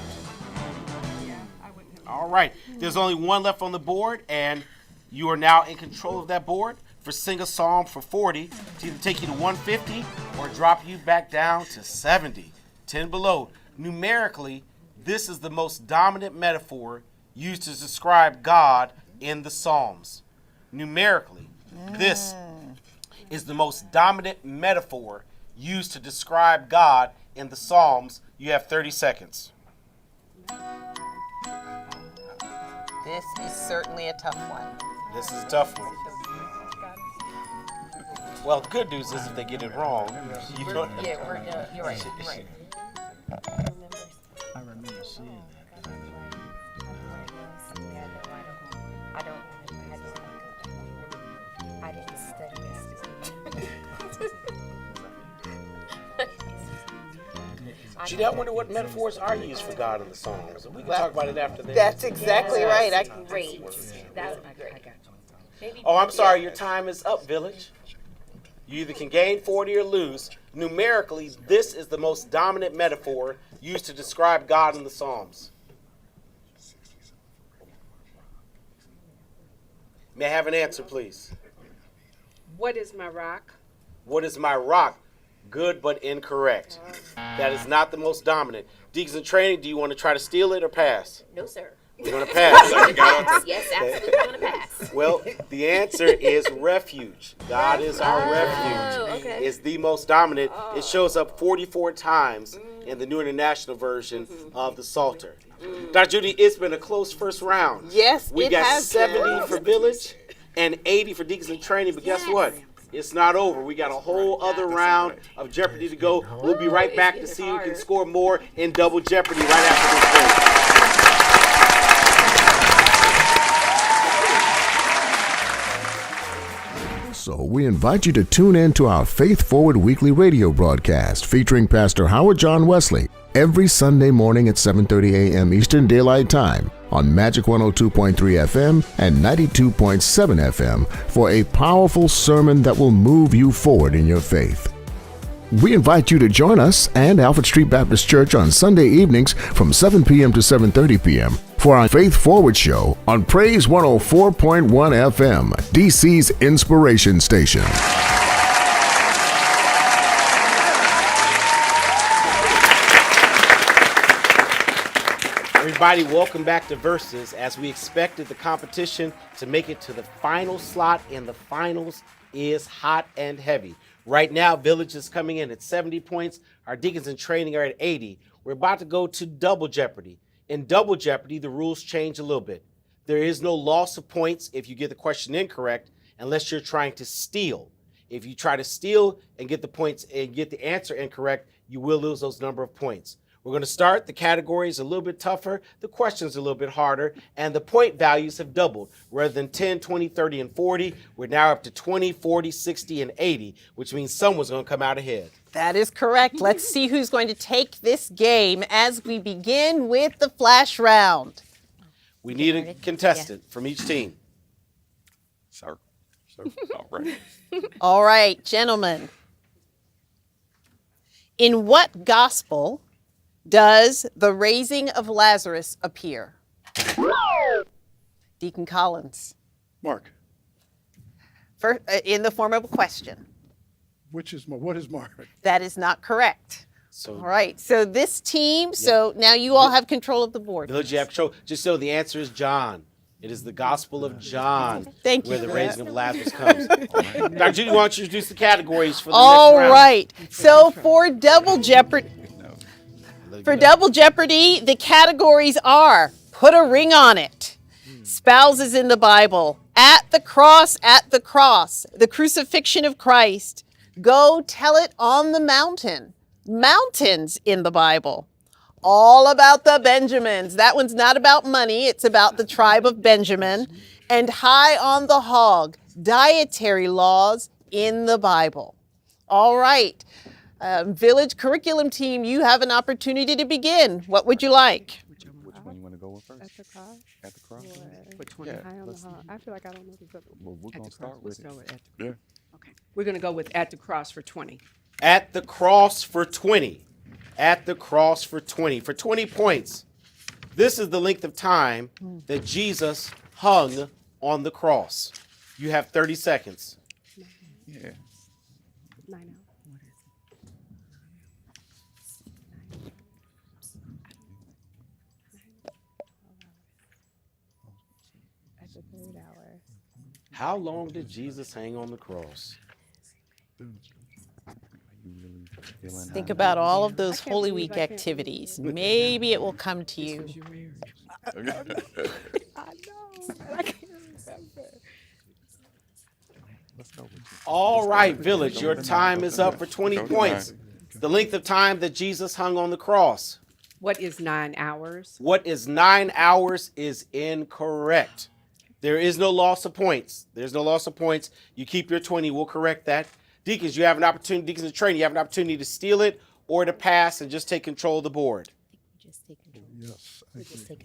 All right. There's only one left on the board, and you are now in control of that board for Sing a Psalm for 40 to either take you to 150 or drop you back down to 70. 10 below. Numerically, this is the most dominant metaphor used to describe God in the Psalms. Numerically, this is the most dominant metaphor used to describe God in the Psalms. You have 30 seconds. This is certainly a tough one. This is a tough one. Well, the good news is if they get it wrong, you don't. You're right. I remember seeing that. Judy, I wonder what metaphors are used for God in the Psalms. We can talk about it after this. That's exactly right. Great. That would be great. Oh, I'm sorry. Your time is up, Village. You either can gain 40 or lose. Numerically, this is the most dominant metaphor used to describe God in the Psalms. May I have an answer, please? What is my rock? What is my rock? Good, but incorrect. That is not the most dominant. Deacons in training, do you want to try to steal it or pass? No, sir. You want to pass? Yes, absolutely. I'm going to pass. Well, the answer is refuge. God is our refuge. Okay. It's the most dominant. It shows up 44 times in the New International Version of the Psalter. Dr. Judy, it's been a close first round. Yes, We it got has 70 been. for Village and 80 for Deacons in training, but guess what? It's not over. We got a whole other round of Jeopardy to go. We'll be right back to see who can score more in Double Jeopardy right after this break. So we invite you to tune in to our Faith Forward weekly radio broadcast featuring Pastor Howard John Wesley every Sunday morning at 7:30 a.m. Eastern Daylight Time on Magic 102.3 FM and 92.7 FM for a powerful sermon that will move you forward in your faith. We invite you to join us and Alfred Street Baptist Church on Sunday evenings from 7 p.m. to 7:30 p.m. for our Faith Forward show on Praise 104.1 FM, DC's inspiration station. Everybody, welcome back to Versus. As we expected the competition to make it to the final slot, and the finals is hot and heavy. Right now, Village is coming in at 70 points. Our Deacons in training are at 80. We're about to go to Double Jeopardy. In Double Jeopardy, the rules change a little bit. There is no loss of points if you get the question incorrect, unless you're trying to steal. If you try to steal and get the points and get the answer incorrect, you will lose those number of points. We're going to start. The category is a little bit tougher. The questions are a little bit harder. And the point values have doubled. Rather than 10, 20, 30, and 40, we're now up to 20, 40, 60, and 80, which means someone's going to come out ahead. That is correct. Let's see who's going to take this game as we begin with the flash round. We need a contestant from each team. Sir. All right. All right, gentlemen. In what gospel does the raising of Lazarus appear? Deacon Collins. Mark, In the form of a question. what is Mark? That is not correct. So, All right, so this team, so now you all have control of the board. Village, you have control. Just so the answer is John. It is the Gospel of John Thank you where the for raising that. of Lazarus comes. Dr. Judy, why don't you introduce the categories for the All next round? right, so for Double Jeopardy, the categories are put a ring on it, spouses in the Bible, at the cross, the crucifixion of Christ, go tell it on the mountain, mountains in the Bible, all about the Benjamins. That one's not about money, it's about the tribe of Benjamin, and high on the hog, dietary laws in the Bible. All right. Village curriculum team, you have an opportunity to begin. What would you like? Which one you want to go with first? At the cross. At the cross? Which one? Yeah, High on the let's- hog. I feel like I don't know this other one. Well, we're At going the to start cross. with Let's go it. with at the Yeah. Okay. We're going to go with at the cross for 20. At the cross for 20. At the cross for 20. For 20 points. This is the length of time that Jesus hung on the cross. You have 30 seconds. Yeah. 9 hours. At the third hour. How long did Jesus hang on the cross? You really feeling Think how- about all of those can't Holy believe Week I can't activities. Maybe it will come to you. I know. I can't remember. Let's go with you. All right, Village, your time is up for 20 Go to points. The length of time that Jesus hung on the cross. What is 9 hours? What is 9 hours is incorrect. There is no loss of points. There's no loss of points. You keep your 20. We'll correct that. Deacons, you have an opportunity. Deacons in training, you have an opportunity to steal it or to pass and just take control of the board? Just take control. Yes, I Just agree. take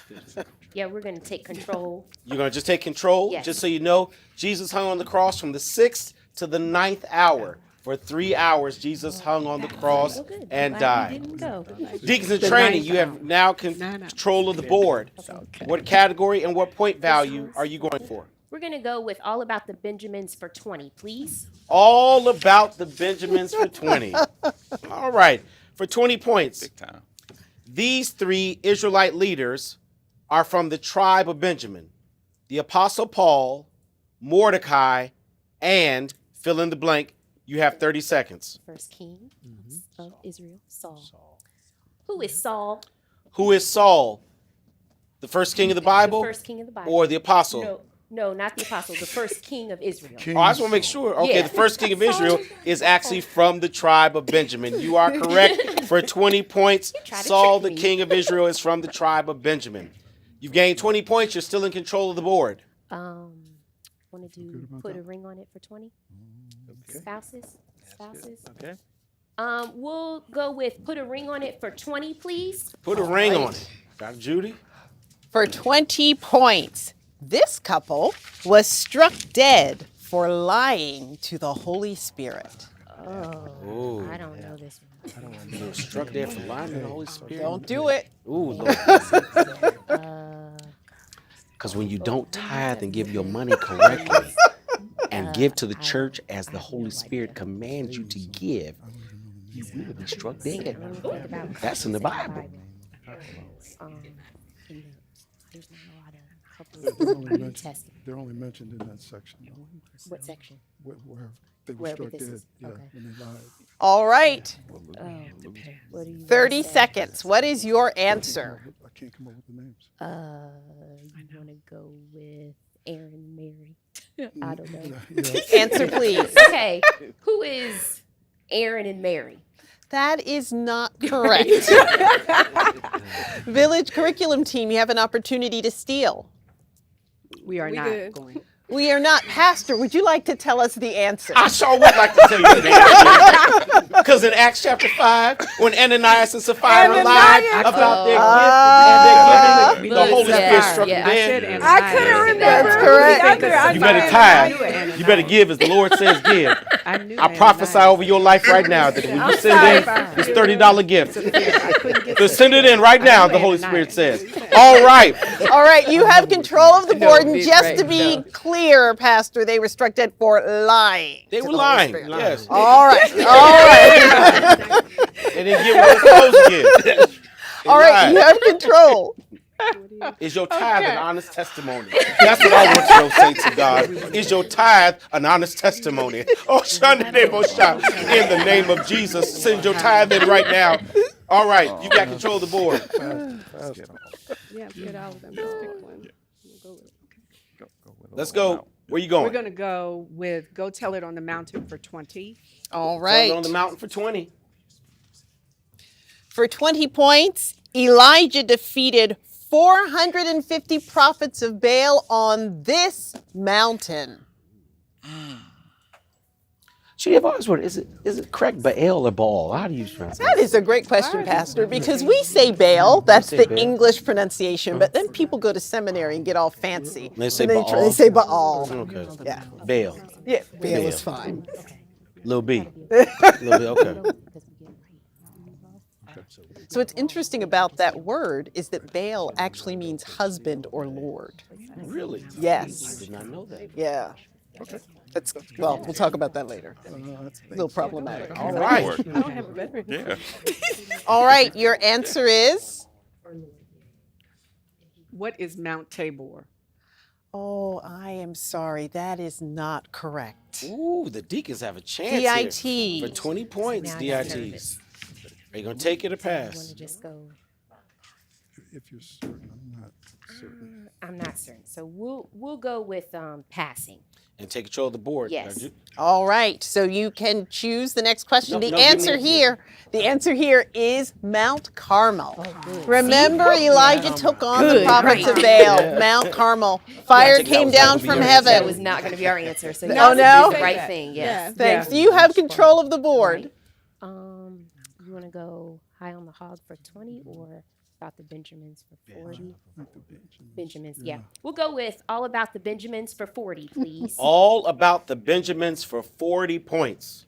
control. Yeah, we're going to take control. You're going to just take control? Yes. Just so you know, Jesus hung on the cross from the 6th to the 9th hour. For 3 hours, Jesus hung on the cross Oh, good. and Glad we died. didn't go. Deacons in training, you have now control of the board. What category and what point value are you going for? We're going to go with All About the Benjamins for 20, please. All about the Benjamins for 20. All right, for 20 points. Big time. These 3 Israelite leaders are from the tribe of Benjamin. The Apostle Paul, Mordecai, and fill in the blank. You have 30 seconds. First king of Israel, Saul. Who is Saul? Who is Saul? The first king of the Bible? The first king of the Bible. Or the apostle? No, not the apostle. The first king of Israel. Oh, I just want to make sure. Okay, Yeah. the first king of Israel is actually from the tribe of Benjamin. You are correct for 20 points. tried to Saul, trick the me. king of Israel, is from the tribe of Benjamin. You've gained 20 points. You're still in control of the board. Want to do put a ring on it for 20? Spouses? Okay. We'll go with put a ring on it for 20, please. Put a ring on it. Dr. Judy? For 20 points, this couple was struck dead for lying to the Holy Spirit. Ooh. I don't know this one. You were struck dead for lying to the Holy Spirit. Don't do it. Ooh, Lord. Because when you don't tithe and give your money correctly and give to the church as the Holy Spirit commands you to give, you will be struck dead. That's in the Bible. There's not a lot of couples in the New Testament. They're only mentioned in that section. Though. What section? Where they were Where struck this dead. is- Yeah, okay. when they lied. All right. What do you 30 say? seconds. What is your answer? I can't come up with the names. You want to go with Aaron and Mary? I don't know. Yeah. Answer, please. Okay, who is Aaron and Mary? That is not correct. Village curriculum team, you have an opportunity to steal. We are We not good. going. We are not. Pastor, would you like to tell us the answer? I sure would like to tell you the answer. Because in Acts chapter 5, when Ananias and Sapphira lied about their gift and their giving, the Holy Spirit struck them dead. I couldn't remember. That's correct. The other, You better tithe. You better give as the Lord says give. I prophesy over your life right now that when you send in this $30 gift, to send it in right now, the Holy Spirit says. All right. All right, you have control of the board. And big just break, to be no. clear, Pastor, they were struck dead for lying. They to were the Holy lying. Spirit. Yes. All right. All right. They didn't give what they were supposed to give. All right, you have control. Is your tithe an honest testimony? That's what I want to know, saints of God. Is your tithe an honest testimony? Oh, Sunday, in the name of Jesus, send your tithe in right now. All right, you got control of the board. Yeah, get all of them. Just pick one. We'll go with it. Let's go. Where you going? We're going to go with Go Tell It on the Mountain for 20. All Tell right. it on the mountain for 20. For 20 points, Elijah defeated 450 prophets of Baal on this mountain. She have always wondered, is it correct Baal or Baal? How do you pronounce That is a great question, Pastor, because we say Baal, that's the English pronunciation, but then people go to seminary and get all fancy. They say And Baal. They say Baal. Okay. Yeah. Baal. Yeah, Baal Baal. is fine. Little B. Little B, okay. So what's interesting about that word is that Baal actually means husband or lord. Really? I Yes. did not know that. Yeah. That's, well, we'll talk about that later. A little problematic. All right. I don't have a veteran. Yeah. All right, your answer is? What is Mount Tabor? Oh, I am sorry. That is not correct. Ooh, the deacons have a chance here. DIT. For 20 points, Now I got DITs. nervous. Are you going to take it or Want pass? to just go? If you're certain, I'm not certain. I'm not certain. So we'll go with passing. And take control of the board. Yes. Dr. Ju- All right, so you can choose the next question. No, The no, give answer me- here is Mount Carmel. Good. Remember, Elijah took on the Good, prophets of Baal, Mount Carmel. Fire think that came was not down gonna be from your heaven. That was not going to be our answer. So Oh, no? the right thing. Yes. Thanks. You have control of the board. You want to go high on the hog for 20 or about the Benjamins for 40? Benjamins, yeah. We'll go with all about the Benjamins for 40, please. All about the Benjamins for 40 points.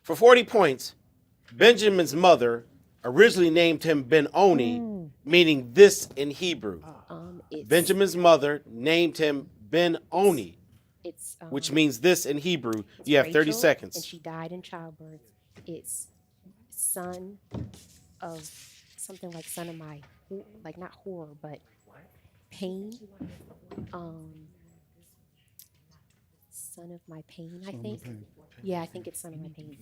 For 40 points, Benjamin's mother originally named him Ben-Oni, meaning this in Hebrew. Benjamin's mother named him Ben-Oni, which means this in Hebrew. You have 30 Rachel, seconds. And she died in childbirth. It's son of something like son of my, like not horror, but pain. Son of my pain, I think. Yeah, I think it's son of my pain.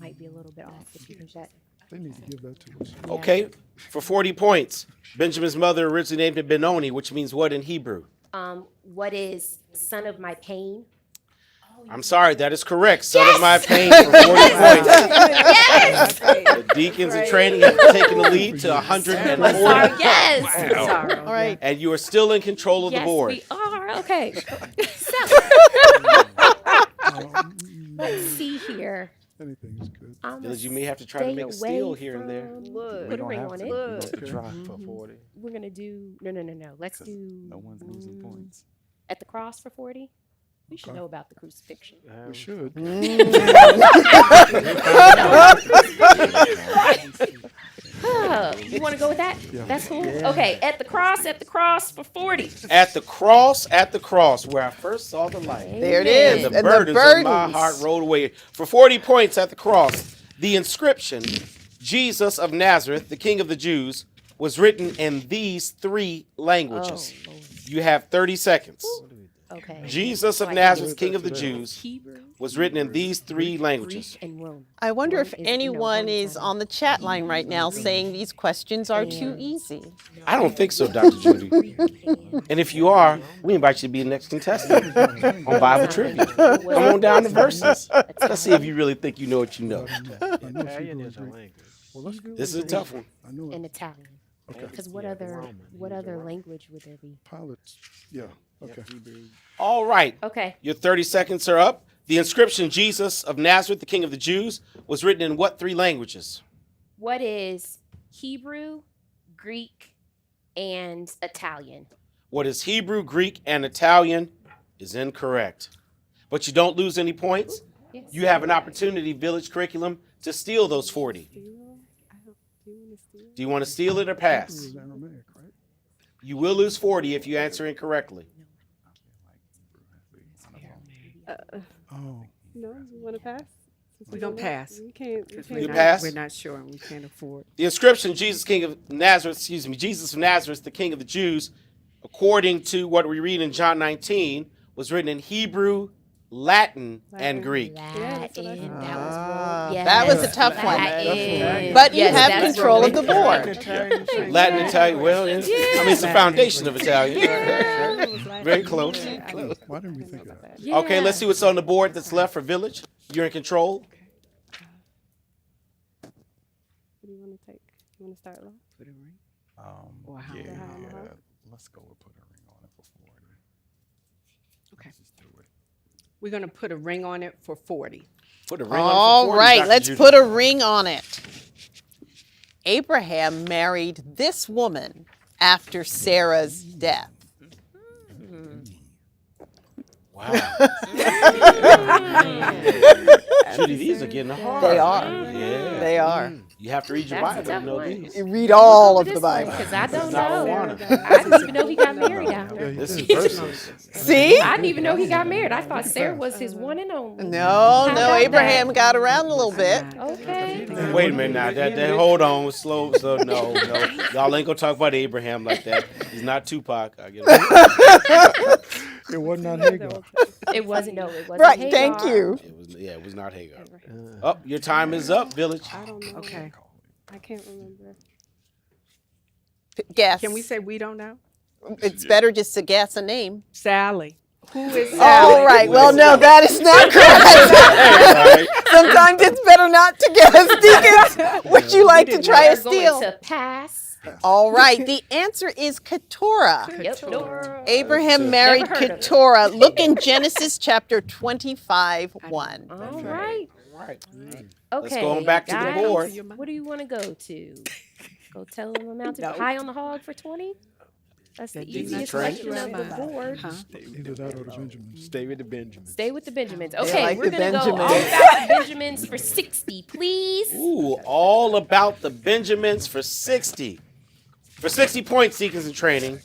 Might be a little bit off if you think that. They need to give that to us. Okay, for 40 points, Benjamin's mother originally named him Ben-Oni, which means what in Hebrew? What is son of my pain? I'm sorry, that is correct. Son of my pain for 40 points. Yes! The deacons in training have taken the lead to 140. Yes! All right. And you are still in control of the board. Yes, we are. Okay. So, let's see here. Anything's good. Because you may have to try to make a steal here and there. Put a ring on it. We're going to try for 40. We're going to do, no. Let's do. No one's losing points. At the cross for 40? We should know about the crucifixion. We should. You want to go with that? Yeah. That's cool. Yeah. Okay, at the cross for 40. At the cross, where I first saw the light. There it is. And the burdens of my heart rolled away. For 40 points at the cross, the inscription, Jesus of Nazareth, the King of the Jews, was written in these 3 languages. Oh, you have 30 seconds. Okay. Jesus of Nazareth, King of the Jews, was written in these 3 languages. I wonder if anyone is on the chat line right now saying these questions are too easy. I don't think so, Dr. Judy. And if you are, we invite you to be the next contestant on Bible Trivia. Come on down to Verses. Let's see if you really think you know what you know. Italian is a language. This is a tough one. In Italian. Okay. Because what other language would there be? Pilots. Yeah. Okay. All right. Okay. Your 30 seconds are up. The inscription, Jesus of Nazareth, the King of the Jews, was written in what 3 languages? What is Hebrew, Greek, and Italian? What is Hebrew, Greek, and Italian is incorrect. But you don't lose any points. Yes. You have an opportunity, Village Curriculum, to steal those 40. Do you want to steal it or pass? You will lose 40 if you answer incorrectly. No, you want to pass? We're going to pass. We can't. You pass? We're not sure and we can't afford. The inscription, Jesus of Nazareth, the King of the Jews, according to what we read in John 19, was written in Hebrew, Latin, and Greek. Latin. That was a tough one. But you have control of the board. Latin, Italian, well, I mean, it's the foundation of Italian. Very close. Why didn't we think of that? Yeah. Okay, let's see what's on the board that's left for Village. You're in control. What do you want to take? You want to start low? Put a ring. Yeah. Let's go with put a ring on it for 40. Okay. Let's just do it. We're going to put a ring on it for 40. Put a ring on it All for 40, right, Dr. let's Judy. put a ring on it. Abraham married this woman after Sarah's death. Wow. Judy, these are getting hard. They are. Yeah. They are. You have to read your That's a Bible to tough know one. these. You read all of the Bible. Because I don't Not know. Awana. I didn't even know he got married after. This is Verses. See? I didn't even know he got married. I thought Sarah was his one and only. No, about Abraham got around a little bit. Okay. Wait a minute now. That hold on. Slow. So no. Y'all ain't gonna talk about Abraham like that. He's not Tupac. I get it. It was not Hagar. It wasn't. No, it wasn't. Right, Hagar. thank you. It was not Hagar. Oh, your time is up, Village. I don't know. Okay. I can't remember. Guess. Can we say we don't know? It's better just to guess a name. Sally. Who is Sally? All right. Well, no, that is not correct. Sometimes it's better not to guess. Deacons, would you like to try a We're going steal? to pass. All right. The answer is Keturah. Yep. Nope. Abraham married Never heard of it. Keturah. Look in Genesis chapter 25:1. All right. right. Okay. Let's go on back to the guys, board. What do you want to go to? Go tell them I'm out to No. high on the hog for 20? That's the easiest train. selection of the board. Either that or the Benjamins. Stay with the Benjamins. Stay with the Benjamins. They Okay, like we're the going to go all Benjamins. about the Benjamins for 60, please. Ooh, all about the Benjamins for 60. For 60 points, Deacons in Training,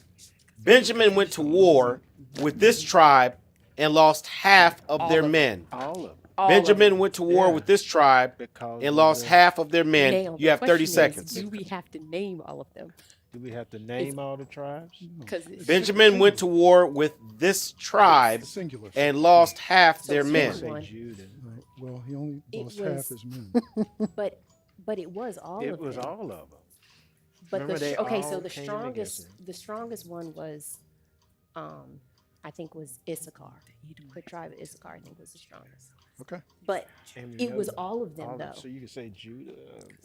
Benjamin went to war with this tribe and lost half of their men. All of them. Benjamin went to war with this tribe Because and of lost the- half of their men. Now, You the have 30 question is, seconds. do we have to name all of them? Do we have to name all the tribes? Because Benjamin went to war with this tribe Singular. and lost half their So men. Say One. Judah. Right. Well, he only It lost was- half his men. but it was all It of was them. all of them. But Remember, they okay, all so the came strongest against the strongest one was I think was Issachar. The tribe of Issachar I think was the strongest. Okay. But And it was remember, all of them all though. so you can say Judah.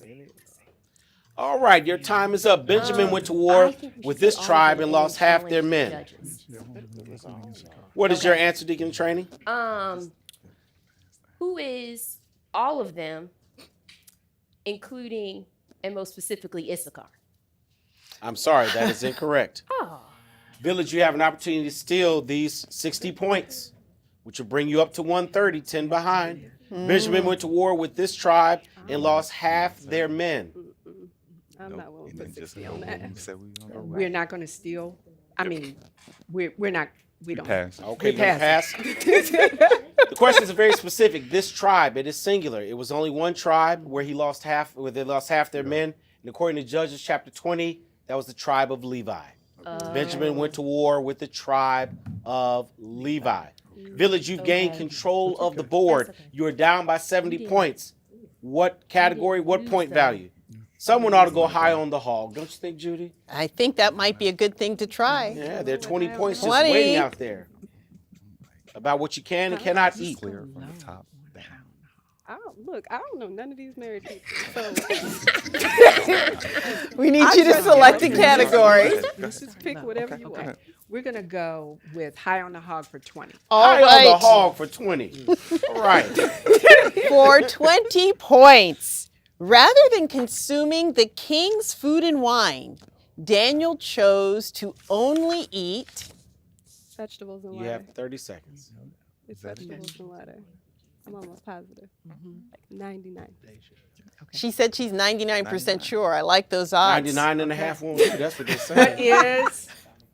Any- All right, your time is up. Benjamin went to war I think we with should this say all of tribe them and then lost half challenge their the men. judges. Yeah, all of them, including Issachar. What is your answer, Deacon in Training? Who is all of them, including and most specifically Issachar? I'm sorry, that is incorrect. Oh. Village, you have an opportunity to steal these 60 points, which will bring you up to 130, 10 behind. Benjamin went to war with this tribe and lost half their men. I'm not willing And to then put just 60 on that. we said we gonna go We're not going to steal. I mean, we're not. We don't. pass. Okay, We you pass. The questions are very specific. This tribe, it is singular. It was only one tribe where they lost half their men. And according to Judges chapter 20, that was the tribe of Levi. Benjamin went to war with the tribe of Levi. Village, you've gained control of the board. That's okay. You are down by 70 points. What category, what lose point them. value? Someone ought to go high on the hog. Don't you think, Judy? I think that might be a good thing to try. Yeah, there are 20 points just 20. waiting out there about what you can and cannot eat. Clear from the top down. I don't know none of these married people. So We need you to select a category. just pick whatever you want. We're going to go with high on the hog for 20. All High on the right. hog for 20. All right. For 20 points. Rather than consuming the king's food and wine, Daniel chose to only eat. Vegetables and You water. have 30 seconds. It's vegetables and water. I'm almost positive. Like 99. She said she's 99% sure. I like those odds. 99 and a half won't do. That's what they're saying.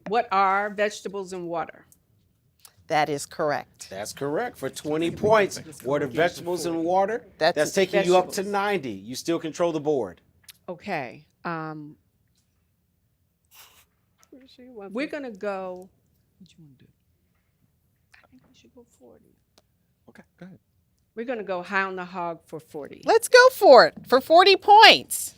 What are vegetables and water? That is correct. That's correct. For 20 points, water, vegetables, and water, that's taking you up to 90. You still control the board. Okay. We're going to go. What you want to do? I think we should go 40. Okay, go ahead. We're going to go high on the hog for 40. Let's go for it. For 40 points.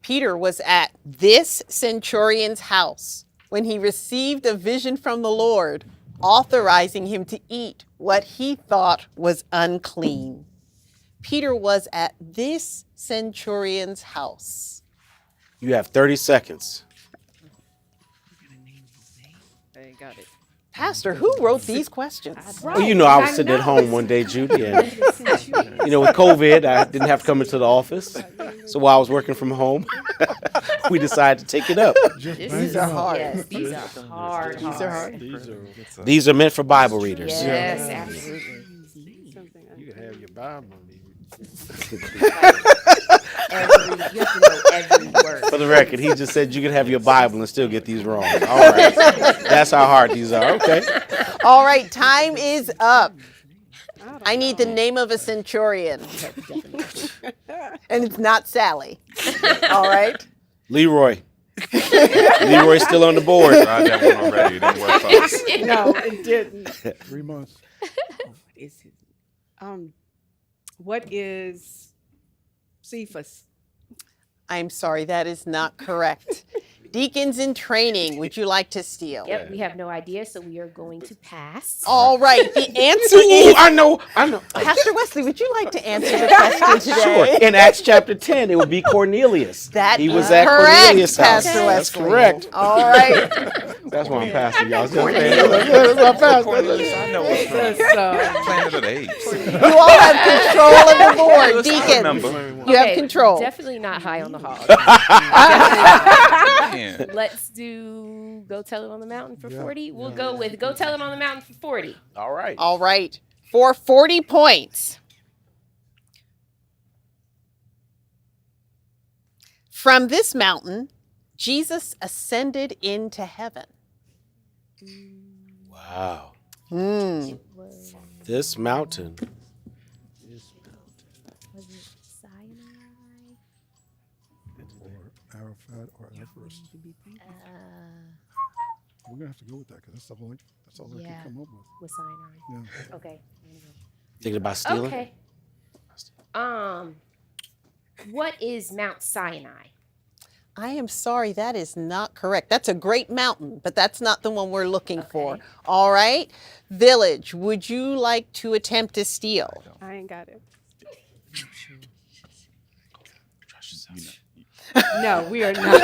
Peter was at this centurion's house when he received a vision from the Lord, authorizing him to eat what he thought was unclean. Peter was at this centurion's house. You have 30 seconds. I got it. Pastor, who wrote these questions? Well, you know, I was sitting at home one day, Judy, and, with COVID, I didn't have to come into the office. So while I was working from home, we decided to take it up. These are hard. Yes, these are hard. These are hard. These are meant for Bible readers. Yes, absolutely. You can have your Bible. You have to know every word. For the record, he just said you can have your Bible and still get these wrong. All right. That's how hard these are. Okay. All right, time is up. I need the name of a centurion. And it's not Sally. All right? Leroy. Leroy's still on the board. Tried that one already. It didn't work for us. No, it didn't. 3 months. What is Cephas? I'm sorry, that is not correct. Deacons in training, would you like to steal? Yep, we have no idea, so we are going to pass. All right, the answer Ooh, is... I know. Pastor Wesley, would you like to answer the question Sure. today? In Acts chapter 10, it would be Cornelius. That he was is at correct, Cornelius' house. Pastor That's Wesley. correct. All right. That's why I'm passing y'all. That's my pass. I know what's Planet of the Apes. You all have control of the board, Deacon. You have control. Definitely not high on the hog. Let's do Go Tell It on the Mountain for 40. We'll go with Go Tell It on the Mountain for 40. All right. All right. For 40 points. From this mountain, Jesus ascended into heaven. Wow. This mountain. Was it Sinai? Or Arafat or Everest. We're gonna have to go with that because that's all I can come up with. With Sinai. Yeah. Okay. Thinking about stealing? Okay. What is Mount Sinai? I am sorry, that is not correct. That's a great mountain, but that's not the one we're looking for. All right. Village, would you like to attempt to steal? I ain't got it. No, we are not.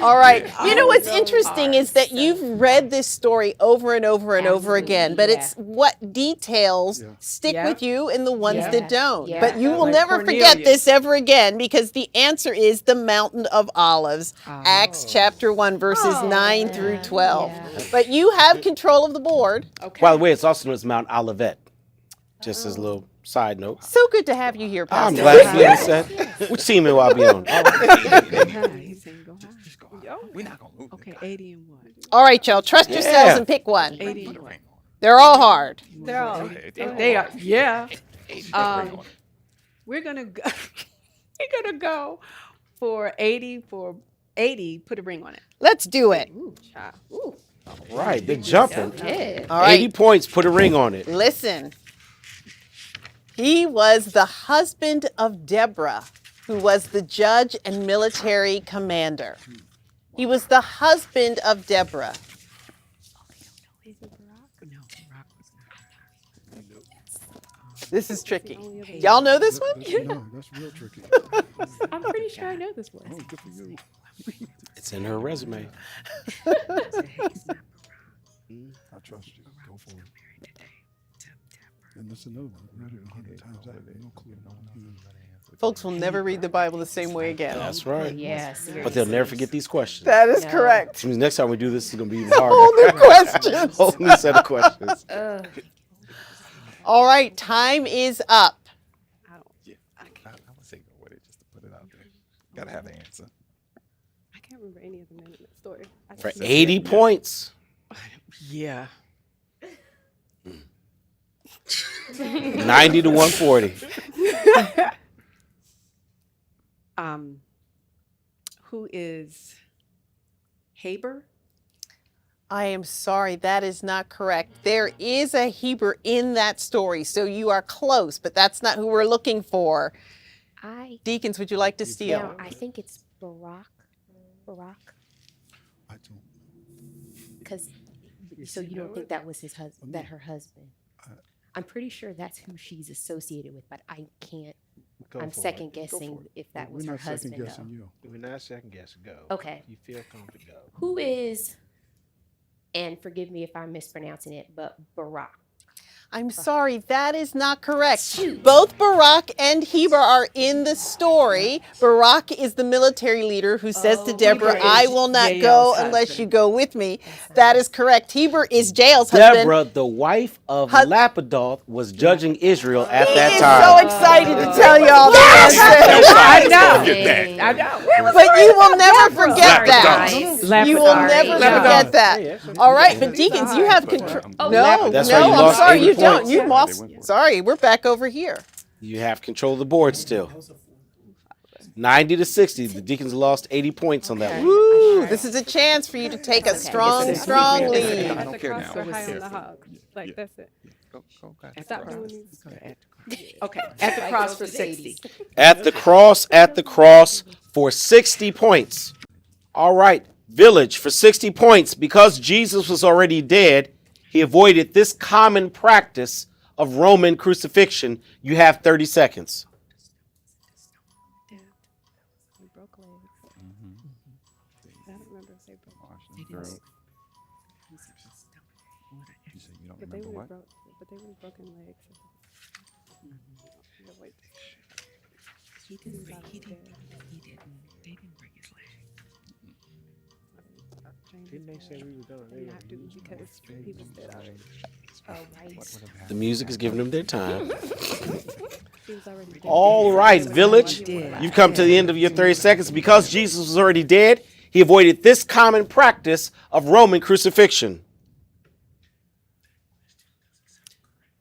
All right. You know what's interesting is that you've read this story over and over and over again, but it's what details stick with you and the ones that don't. But you will never forget this ever again because the answer is the Mountain of Olives, Acts chapter 1, verses 9 through 12. But you have control of the board. By the way, it's also known as Mount Olivet. Just as a little side note. So good to have you here, Pastor. I'm glad to be said. Which team will I be on? He's saying go high. We're not going to lose. Okay, 80 and 1. All right, y'all. Trust yourselves and pick one. 80 and 1. They're all hard. They're all. They are. Yeah. We're gonna go. We're gonna go for 80. For 80, put a ring on it. Let's do it. Ooh, child. Ooh. All right, they're jumping. All right. 80 points, put a ring on it. Listen. He was the husband of Deborah, who was the judge and military commander. He was the husband of Deborah. This is tricky. Y'all know this one? No, that's real tricky. I'm pretty sure I know this one. Oh, good for you. It's in her resume. I trust you. Go for it. And that's another one. Read it 100 times. I have no clue. Folks will never read the Bible the same way again. That's right. Yes. But they'll never forget these questions. That is correct. Which means next time we do this, it's going to be even harder. Whole new questions. Whole new set of questions. All right, time is up. I would say go with it just to put it out there. Got to have an answer. I can't remember any of the men in that story. For 80 points. Yeah. 90 to 140. Who is Haber? I am sorry, that is not correct. There is a Heber in that story, so you are close, but that's not who we're looking for. Deacons, would you like to steal? No, I think it's Barak. I don't. Because, so you don't think that was his husband, that her husband? I'm pretty sure that's who she's associated with, but I can't. I'm second guessing if that was her husband. We're not second guessing you. We're not second guessing. Go. Okay. If you feel comfortable, go. Who is, and forgive me if I'm mispronouncing it, but Barak. I'm sorry, that is not correct. Both Barak and Heber are in the story. Barak is the military leader who says to Deborah, I will not go unless you go with me. That is correct. Heber is Jael's husband. Deborah, the wife of Lapidoth, was judging Israel at that He is time. so excited to tell you all that. I know. I know. But you will never forget that. You will never forget that. All right, but Deacons, you have control. No, That's why you I'm lost sorry, 80 you don't. points. You lost. Sorry, we're back over here. You have control of the board still. 90 to 60. The Deacons lost 80 points on that one. Woo! This is a chance for you to take a strong lead. At the cross or high on the hog. Like, that's it. Stop doing these. Okay, at the cross for 60. At the cross for 60 points. All right, Village for 60 points. Because Jesus was already dead, he avoided this common practice of Roman crucifixion. You have 30 seconds. remember if they broke. Washington Grove. You said you don't But they remember would what? have broken legs. No, wait. He didn't break his leg. Didn't they say we were gonna? They Not do because he was dead already. Oh, right. The music is giving them their time. He was already dead. All right, Village, you've come to the end of your 30 seconds. Because Jesus was already dead, he avoided this common practice of Roman crucifixion.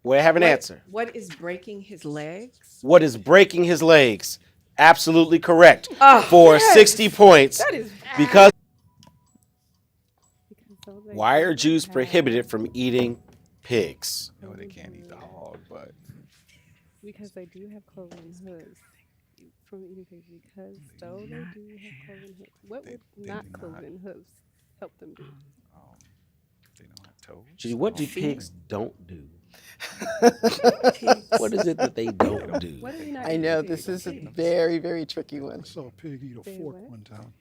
We have an answer. What is breaking his legs? What is breaking his legs? Absolutely correct. Oh, For yes. 60 points. That is Because Because why are Jews prohibited from eating pigs? No, they can't eat the hog, but Because they do have cloven hooves. From eating pigs, because though they do have cloven hooves, what would not cloven hooves help them do? they don't have toes. Judy, what do pigs don't do? What is it that they don't do? What do we not I eat know pigs? this is a very, very tricky one. I saw a pig eat a They fork what? one time.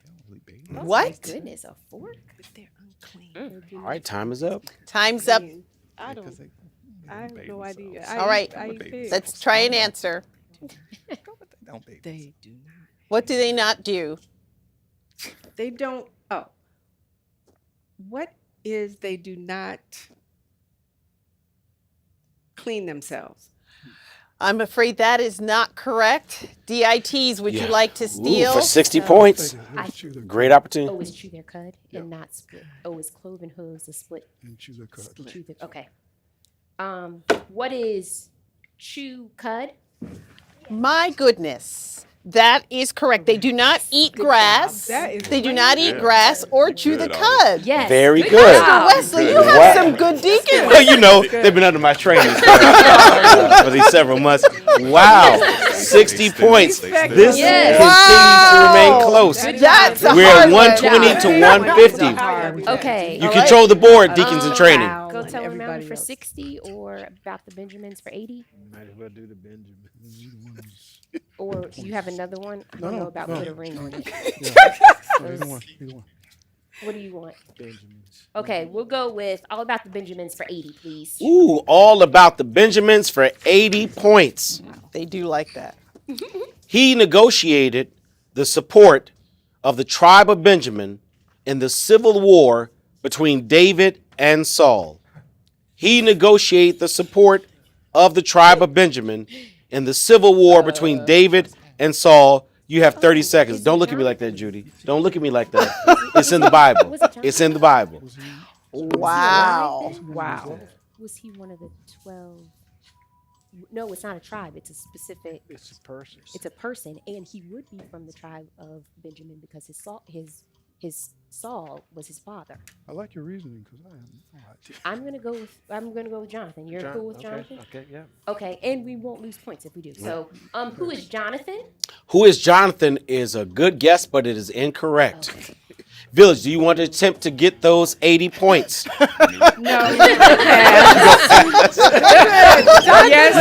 Oh, What? my goodness, a fork? But they're unclean. All right, time is up. Time's up. I don't. I have no idea. All right. I eat pigs. Let's try and answer. They do not. What do they not do? They don't. Oh. What is they do not clean themselves? I'm afraid that is not correct. DITs, would you Yeah. like to Ooh, steal? for 60 points. I- Great opportunity. Oh, it's chew their cud and not split. Oh, it's cloven hooves, the split. And choose a cut. Chew their, okay. What is chew cud? My goodness. That is correct. They do not eat grass. That is They do not eat Yeah. grass or chew the Good, cud. Yes. Very Good good. job. Wesley, you Wow. have some good deacons. Well, you know, they've been under my training for these several months. Wow, 60 points. This Yes. continues to remain close. That's a We're hard at one. 120 to 150. Okay. You control the board, deacons in training. Go and tell them everybody for else. 60 or about the Benjamins for 80? Might as well do the Benjamins. Or do you have another one? I don't know about put a ring on it. Either one. Either one. What do you want? Benjamins. Okay, we'll go with all about the Benjamins for 80, please. Ooh, all about the Benjamins for 80 points. They do like that. He negotiated the support of the tribe of Benjamin in the civil war between David and Saul. He negotiated the support of the tribe of Benjamin in the civil war between David and Saul. You have 30 seconds. Don't look at me like that, Judy. Don't look at me like that. It's in the Bible. It's in the Bible. Wow. Wow. Was he one of the 12? No, it's not a tribe. It's a specific. It's a person. It's a person, and he would be from the tribe of Benjamin because his Saul was his father. I like your reasoning because I have no idea. I'm gonna go with Jonathan. You're cool with Jonathan? Okay, yeah. Okay, and we won't lose points if we do. So, who is Jonathan? Who is Jonathan is a good guess, but it is incorrect. Okay. Village, do you want to attempt to get those 80 points? No. You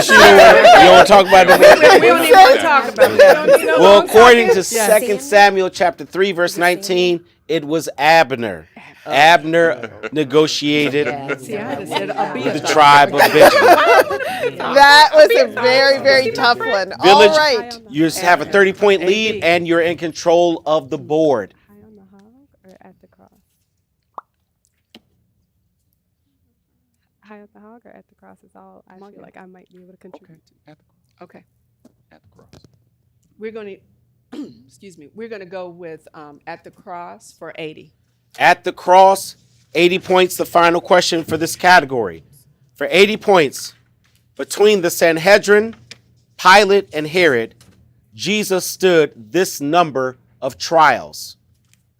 sure you don't want to talk about that? We don't even want to talk about that. Well, according to 2 Samuel chapter 3, verse 19, it was Abner. Abner negotiated See, I had said with the tribe of Benjamin. That was a very, very tough one. All Village, right. you have a 30-point lead, and you're in control of the board. High on the hog or at the cross? High on the hog or at the cross is all I feel like I might be able to contribute to. At the cross. Okay. At the cross. We're going to, excuse me, we're going to go with at the cross for 80. At the cross, 80 points, the final question for this category. For 80 points, between the Sanhedrin, Pilate, and Herod, Jesus stood this number of trials.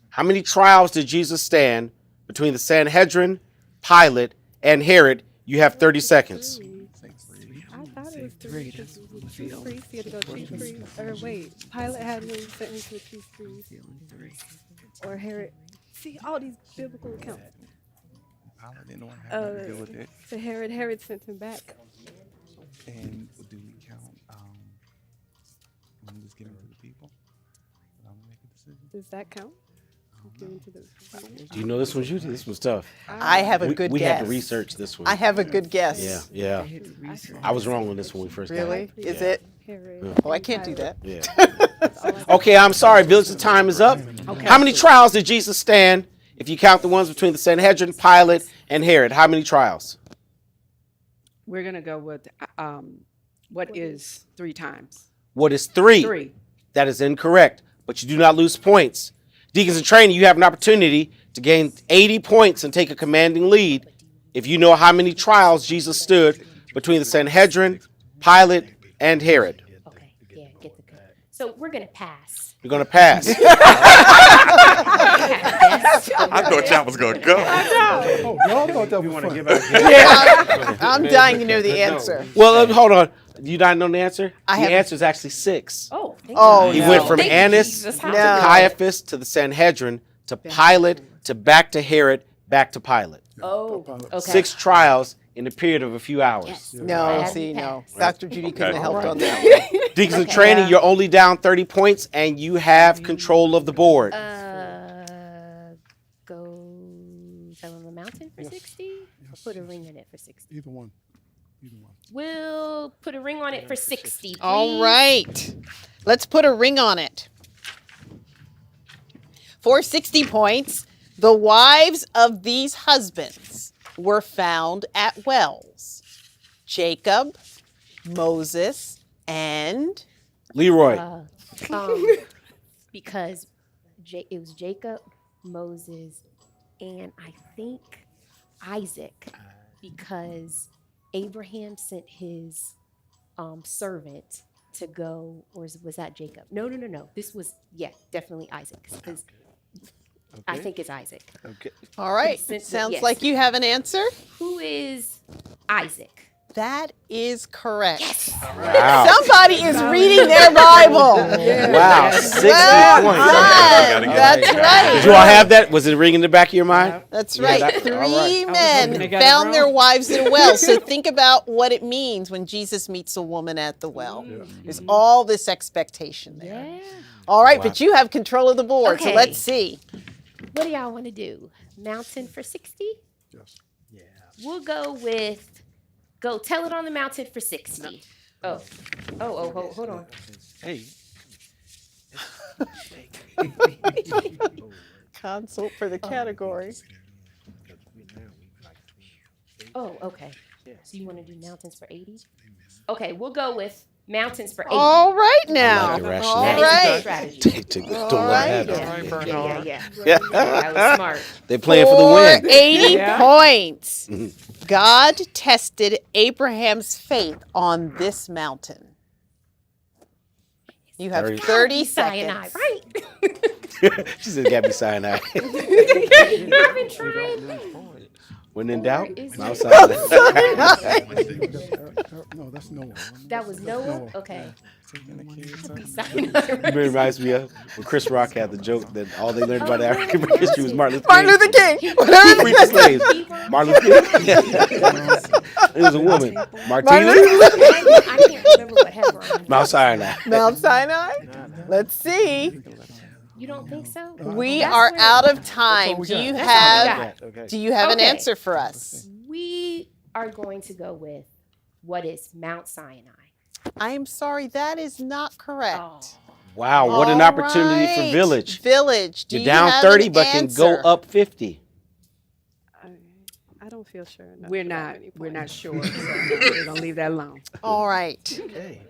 How many trials did Jesus stand between the Sanhedrin, Pilate, and Herod? You have 30 seconds. I thought it was three. Because chief priest, he had to go chief priest. Or wait, Pilate had him sentenced to a chief priest. Or Herod. See, all these biblical accounts. Pilate didn't want to have nothing to do with it. So Herod sent him back. And do we count when he was given to the people? I'm gonna make a decision. Does that count? Do you know this one's usually? This one's tough. I have a good We guess. had to research this one. I have a good guess. Yeah. I was wrong on this when we first got Really? it. Is Yeah. it? Oh, I can't do that. Yeah. Okay, I'm sorry, Village, the time is up. How many trials did Jesus stand if you count the ones between the Sanhedrin, Pilate, and Herod? How many trials? We're going to go with what is 3 times? What is 3? 3. That is incorrect, but you do not lose points. Deacons in training, you have an opportunity to gain 80 points and take a commanding lead if you know how many trials Jesus stood between the Sanhedrin, Pilate, and Herod. Okay, yeah, get the good. So we're gonna pass. You're going to pass. I thought y'all was gonna go. Oh, y'all thought that was fun. Yeah, I'm dying to know the answer. Well, hold on. Do you not know the answer? I The haven't. answer is actually 6. Oh, thank Oh, He no. went from Thank you, Annas Jesus. to No. Caiaphas to the Sanhedrin to Pilate to back to Herod, back to Pilate. Oh, okay. 6 trials in a period of a few hours. Yes. No, Pass. see, no. Pass. Dr. Judy couldn't Okay. have helped All on right. that one. Deacons in training, you're only down 30 points, and you have control of the board. Go tell on the mountain for 60. Or put a ring in it for 60. Either one. Either one. We'll put a ring on it for 60. All please. right. Let's put a ring on it. For 60 points, the wives of these husbands were found at wells. Jacob, Moses, and Leroy. Because it was Jacob, Moses, and I think Isaac, because Abraham sent his servant to go, or was that Jacob? No. This was, definitely Isaac, because I think it's Isaac. Okay. all right. Since- Sounds yes. like you have an answer. Who is Isaac? That is correct. Wow. Somebody is reading their Bible. Wow. 60 Well points. done. That's Did right. you all have that? Was it a ring in the back of your mind? That's Yeah, right. that- all 3 right. men They got it found wrong. their wives at a well. So think about what it means when Jesus meets a woman at the well. There's all this expectation there. Yeah. All right, Wow. but you have control of the board. So Okay. let's see. What do y'all want to do? Mountain for 60? Yes. We'll go tell it on the mountain for 60. Oh, hold on. Hey. Consult for the category. Oh, okay. So you want to do mountains for 80? Okay, we'll go with mountains for 80. All right now. like the rationale. All That is a good right. strategy. All Don't let right. that happen. Yeah. Yeah. That was smart. They're playing for the win. 80 Yeah. points. God tested Abraham's faith on this mountain. You have 30 Cyanide, seconds. right? She said, "Got me cyanide." I've been trying. When in doubt, Is Mount it- Sinai. No, that's Noah. That was Noah? Noah. Okay. It Cyanide. reminds me of when Chris Rock had the joke that all they learned about African history was Martin Luther Martin Luther King. Who freed the slaves? Martin Luther King. It was a woman. Martina. I can't remember what headline. Mount Sinai. Mount Sinai. Let's see. You don't think so? We That's are where- out of time. we Do got. you That's all we have got. do you have an Okay. answer for us? We are going to go with what is Mount Sinai? I am sorry, that is not correct. Oh. Wow, what an All opportunity for right. Village. Village. Do You're you down have 30, an but can go answer? up 50. I don't feel sure. enough We're to not. have any We're not points. sure. So we're gonna leave that alone. All right.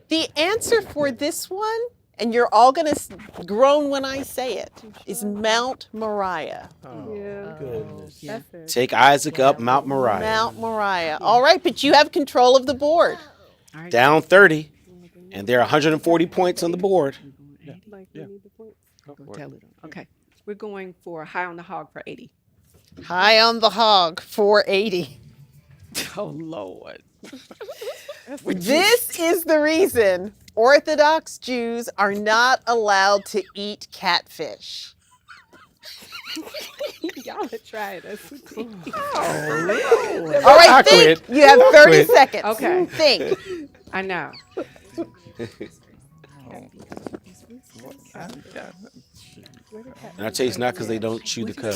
The answer for this one, and you're all going to groan when I say it, is Mount Moriah. Yeah. Goodness. That's it. Take Isaac up Mount Moriah. Mount Moriah. All right, but you have control of the board. Down 30. And there are 140 points on the board. Like, we need the points. Go tell it. Okay. We're going for high on the hog for 80. High on the hog, 480. Oh Lord. This is the reason Orthodox Jews are not allowed to eat catfish. Y'all are trying us. All right, I think. quit. You have 30 quit. seconds. Okay. Think. I know. And I tell you, it's not because they don't chew the cud.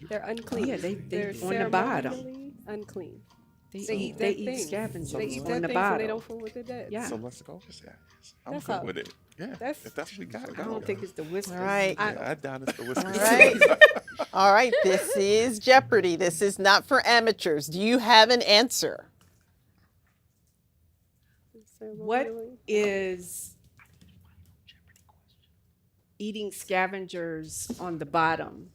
They're unclean. Yeah, they're on the bottom. ceremonially unclean. They eat eat things. scavengers They eat on their the things bottom. so they don't fool with the dead. Yeah. So let's go. I'm That's good all. with it. Yeah, That's- if that's what we got, I don't think it's the whiskers. All right. I doubt it's the whiskers. All right. All right. This is Jeopardy. This is not for amateurs. Do you have an answer? What is eating scavengers on the bottom?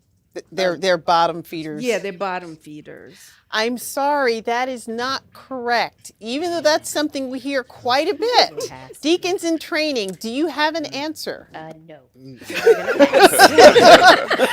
They're bottom feeders. Yeah, they're bottom feeders. I'm sorry, that is not correct. Even though that's something we hear quite a bit. Deacons in training, do you have an answer? No.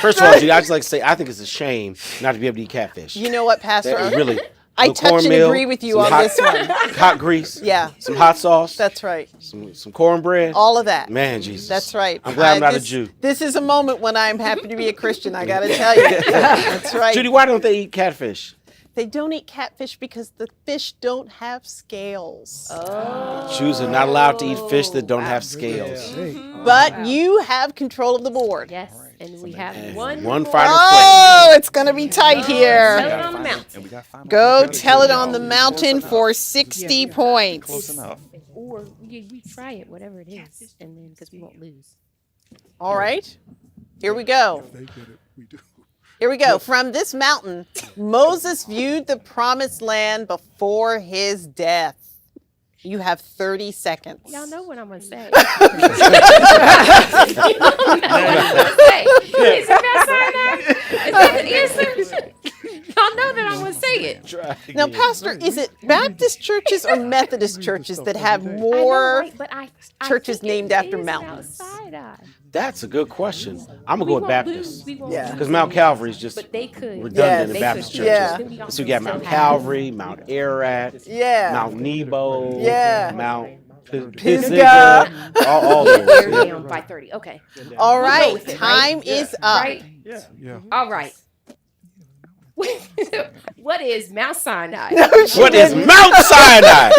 First of all, Judy, I just like to say I think it's a shame not to be able to eat catfish. You know what, Pastor? That really. I little touch and cornmeal, agree with you some on hot, this one. Hot grease. Yeah. Some hot sauce. That's right. Some cornbread. All of that. Man, Jesus. That's right. I'm glad I'm not a this, Jew. This is a moment when I'm happy to be a Christian, I got to tell you. That's right. Judy, why don't they eat catfish? They don't eat catfish because the fish don't have scales. Jews are not allowed to eat fish that don't have scales. But you have control of the board. Yes, and we have And one one more. final Oh, it's going to be tight here. Tell it on the mountain. Go tell it on the mountain for 60 points. Close enough. Or we try it, whatever it is, and then because we won't lose. All right. Here we go. They get it. We do. Here we go. From this mountain, Moses viewed the promised land before his death. You have 30 seconds. Y'all know what I'm gonna say. You know what I'm gonna say. Is it Mount Sinai? Is that the answer? Y'all know that I'm gonna say it. Now, Pastor, is it Baptist churches or Methodist churches that have more I know, right? But I churches think named it after is mountains? Mount Sinai. That's a good question. I'm going to We go with won't Baptist. lose. We won't Yeah. lose. Because Mount Calvary is just But they could. redundant Yes. in Baptist They churches. could. Yeah. So we got Mount Still have Calvary, Mount Ararat, Yeah. Mount Nebo, Yeah. Mount Pisgah. all those. They're Yeah. down by 30. Okay. All right. with it, Time right? is up. Right? Yeah. All right. What is Mount Sinai? What is Mount Sinai?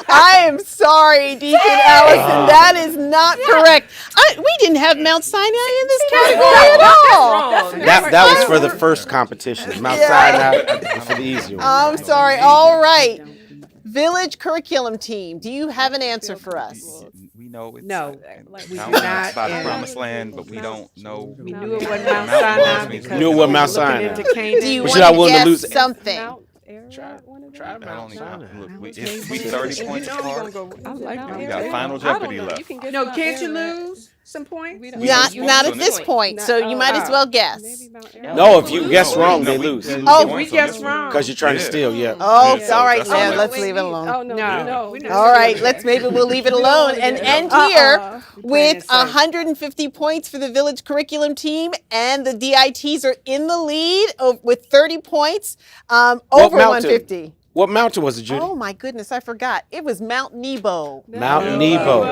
I am sorry, Deacon Allison. That is not correct. We didn't have Mount Sinai in this category at all. Wrong. That was for the first competition. Mount Sinai for the easier one. I'm sorry. All right. Village curriculum team, do you have an answer for us? We know it's No, we Mount do Sinai, not. it's by the and promised land, but we don't know. We knew it wasn't Mount Mount Sinai was means because Knew it wasn't Mount looking Sinai. into Canaan. Do you But want should I to willing to guess lose it? something? Mount Ararat, one of them? Try I don't even Mount- look. Mount We Tabor. 30 And points you know we're apart. gonna go. I like Mount Mount We got Ararat? final I Jeopardy don't know. left. You can guess No, Mount can't you Ararat. lose some points? We don't- We Not, lose not at points on this this point, so you might as well guess. Maybe Mount Ararat. No, if you guess wrong, they lose. Oh, If we guess wrong. Because you're trying to steal, yeah. Oh, Yeah, all right, that's man. all Let's right. leave it alone. Oh, no, No. no. We're not All right, maybe we'll leave it alone and end here with Playing it safe. 150 points for the village curriculum team, and the DITs are in the lead with 30 points, over mountain? 150. What mountain was it, Judy? Oh my goodness, I forgot. It was Mount Nebo. Mount Nebo.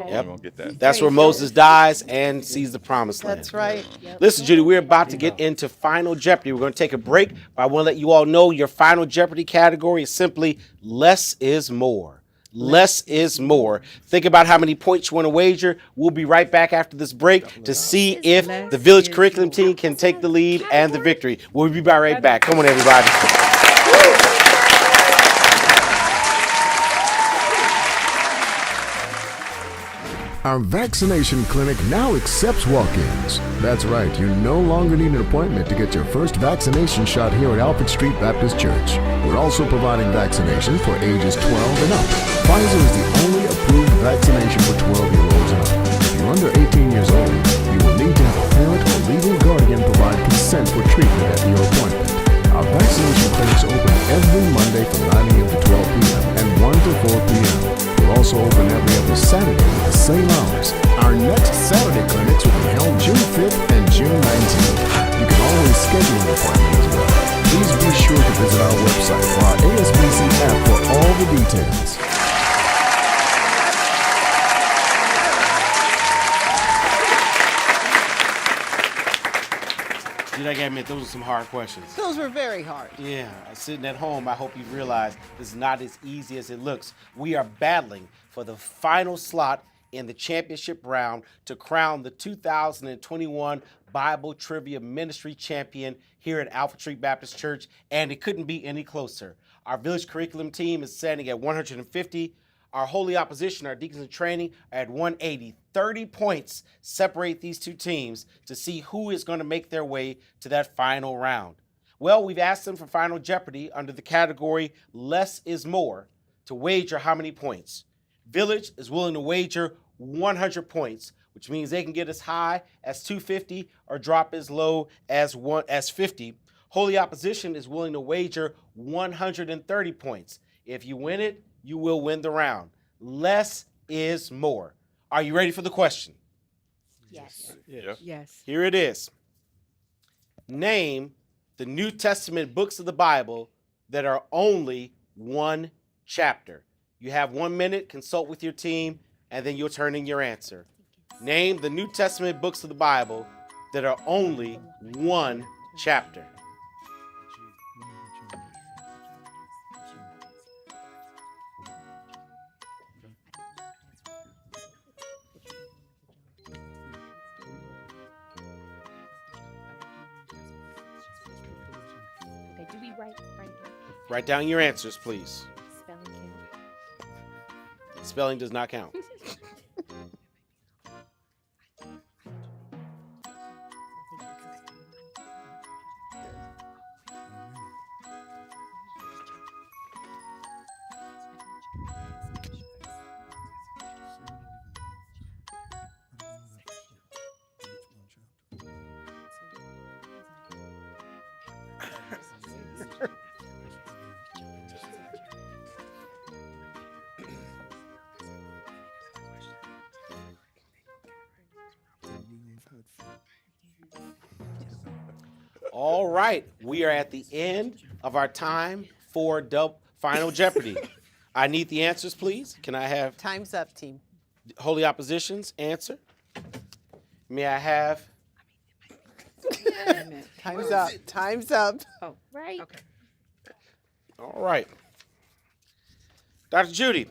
Okay. Yep. We won't get that. That's where Moses dies and sees the promised land. That's right. Listen, Judy, we're about to get into Final Jeopardy. We're going to take a break, but I want to let you all know your Final Jeopardy category is simply less is more. Less is more. Think about how many points you want to wager. We'll be right back after this break to see if the village curriculum team can take the lead and the victory. We'll be right back. Come on, everybody. Our vaccination clinic now accepts walk-ins. That's right, you no longer need an appointment to get your first vaccination shot here at Alfred Street Baptist Church. We're also providing vaccinations for ages 12 and up. Pfizer is the only approved vaccination for 12-year-olds and up. If you're under 18 years old, you will need to have a parent or legal guardian provide consent for treatment at your appointment. Our vaccination clinics open every Monday from 9 a.m. to 12 p.m. and 1 to 4 p.m. We're also open every other Saturday with the same hours. Our next Saturday clinics will be held June 5th and June 19th. You can always schedule an appointment as well. Please be sure to visit our website for our ASBC app for all the details. Dude, I gotta admit, those are some hard questions. Those were very hard. Yeah, sitting at home, I hope you realize this is not as easy as it looks. We are battling for the final slot in the championship round to crown the 2021 Bible Trivia Ministry champion here at Alfred Street Baptist Church, and it couldn't be any closer. Our village curriculum team is standing at 150. Our holy opposition, our deacons in training, are at 180. 30 points separate these two teams to see who is going to make their way to that final round. Well, we've asked them for Final Jeopardy under the category Less is More to wager how many points. Village is willing to wager 100 points, which means they can get as high as 250 or drop as low as 50. Holy opposition is willing to wager 130 points. If you win it, you will win the round. Less is more. Are you ready for the question? Yes. Yes. Here it is. Name the New Testament books of the Bible that are only one chapter. You have 1 minute, consult with your team, and then you'll turn in your answer. Name the New Testament books of the Bible that are only one chapter. Okay, do we write down? Write down your answers, please. Spelling count. Spelling does not count. All right, we are at the end of our time for Final Jeopardy. I need the answers, please. Can I have Time's up, team. Holy Opposition's answer? May I have? Time's up. Time's up. Oh, Right. okay. All right. Dr. Judy,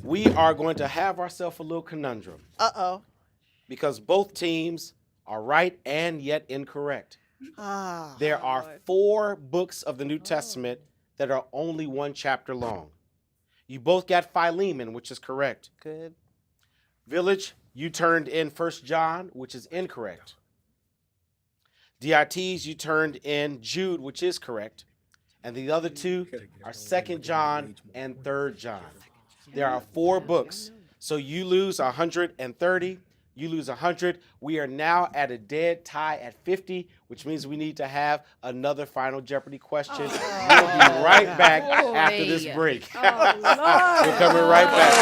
we are going to have ourselves a little conundrum Uh-oh. because both teams are right and yet incorrect. Ah. There are 4 books of the New Testament that are only one chapter long. You both got Philemon, which is correct. Good. Village, you turned in 1 John, which is incorrect. DITs, you turned in Jude, which is correct. And the other 2 are 2 John and 3 John. There are 4 books. So you lose 130. You lose 100. We are now at a dead tie at 50, which means we need to have another Final Jeopardy question. We'll be right back after this break. We're coming right back.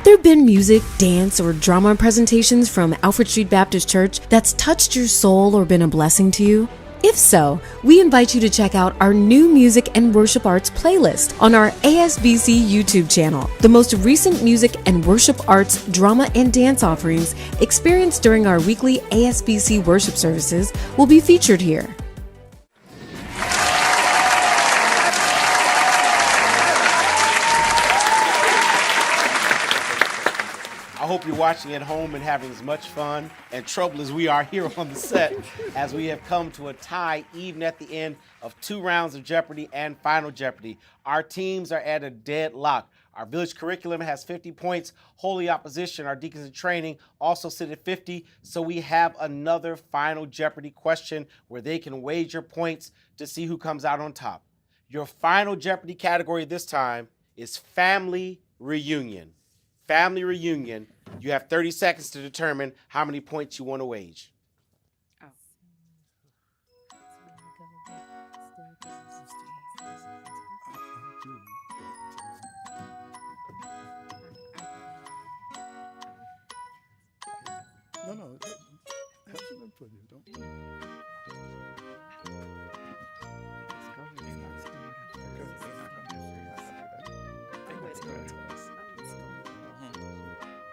There have been music, dance, or drama presentations from Alfred Street Baptist Church that's touched your soul or been a blessing to you? If so, we invite you to check out our new music and worship arts playlist on our ASBC YouTube channel. The most recent music and worship arts, drama, and dance offerings experienced during our weekly ASBC worship services will be featured here. I hope you're watching at home and having as much fun and trouble as we are here on the set, as we have come to a tie even at the end of 2 rounds of Jeopardy and Final Jeopardy. Our teams are at a deadlock. Our village curriculum has 50 points. Holy Opposition, our deacons in training, also sit at 50. So we have another Final Jeopardy question where they can wager points to see who comes out on top. Your Final Jeopardy category this time is Family Reunion. Family Reunion. You have 30 seconds to determine how many points you want to wage. No, have some input here. Don't.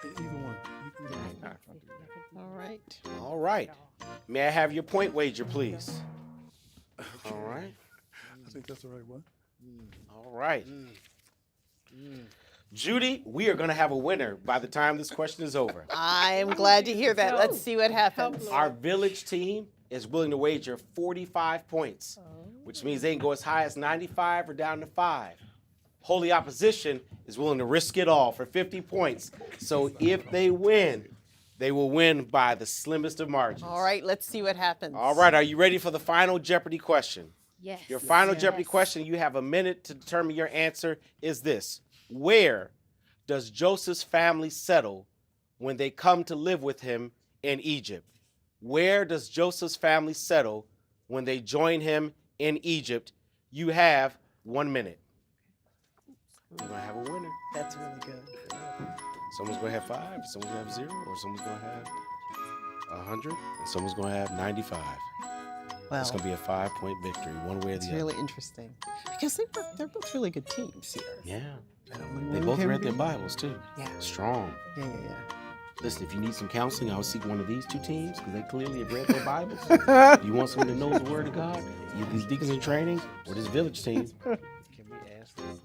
Either one. All right. All right. May I have your point wager, please? All right. think that's the right one. All right. Judy, we are going to have a winner by the time this question is over. I am glad to hear that. Let's see what happens. Our village team is willing to wager 45 points, which means they can go as high as 95 or down to 5. Holy Opposition is willing to risk it all for 50 points. So if they win, they will win by the slimmest of margins. All right, let's see what happens. All right, are you ready for the final Jeopardy question? Yes. Your final Jeopardy question, you have a minute to determine your answer, is this. Where does Joseph's family settle when they come to live with him in Egypt? Where does Joseph's family settle when they join him in Egypt? You have 1 minute. We're going to have a winner. That's really good. Someone's going to have 5, someone's going to have 0, or someone's going to have 100, and someone's going to have 95. Well, it's going to be a 5-point victory, one way or the it's other. really interesting because they're both really good teams here. Yeah. And They both read their Bibles, too. Yeah. Strong. Yeah. Listen, if you need some counseling, I would seek one of these two teams because they clearly have read their Bibles. You want someone that knows the Word of God? Either these deacons in training or this village team.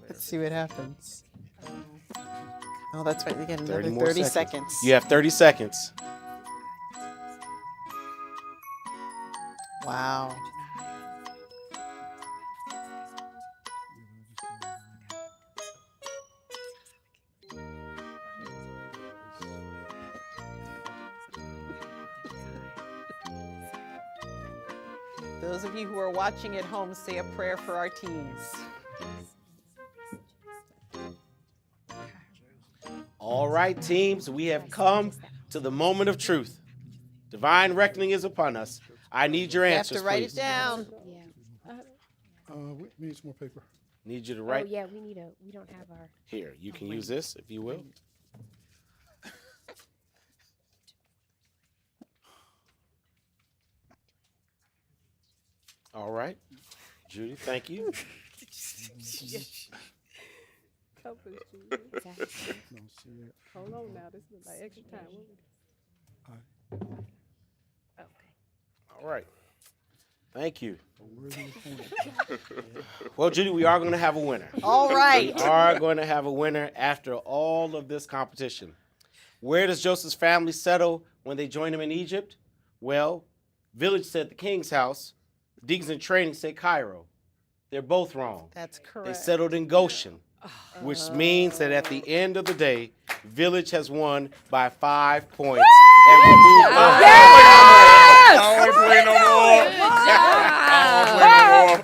Let's see what happens. Oh, that's right. They get another 30 more 30 seconds. You have 30 seconds. Wow. Those of you who are watching at home, say a prayer for our teams. All right, teams, we have come to the moment of truth. Divine reckoning is upon us. I need your You have answers, to write please. it down. We need some more paper. Need you to write. Oh yeah, we don't have our. Here, you can use this if you will. All right. Judy, thank you. Help us, Judy. Don't see it. Hold on now. This is like extra time. All right. Thank you. Well, Judy, we are going to have a winner. All right. We are going to have a winner after all of this competition. Where does Joseph's family settle when they join him in Egypt? Well, village said the king's house. Deacons in training said Cairo. They're both wrong. That's correct. They settled in Goshen, which means that at the end of the day, village has won by 5 points. And will move on. I don't want to play no more.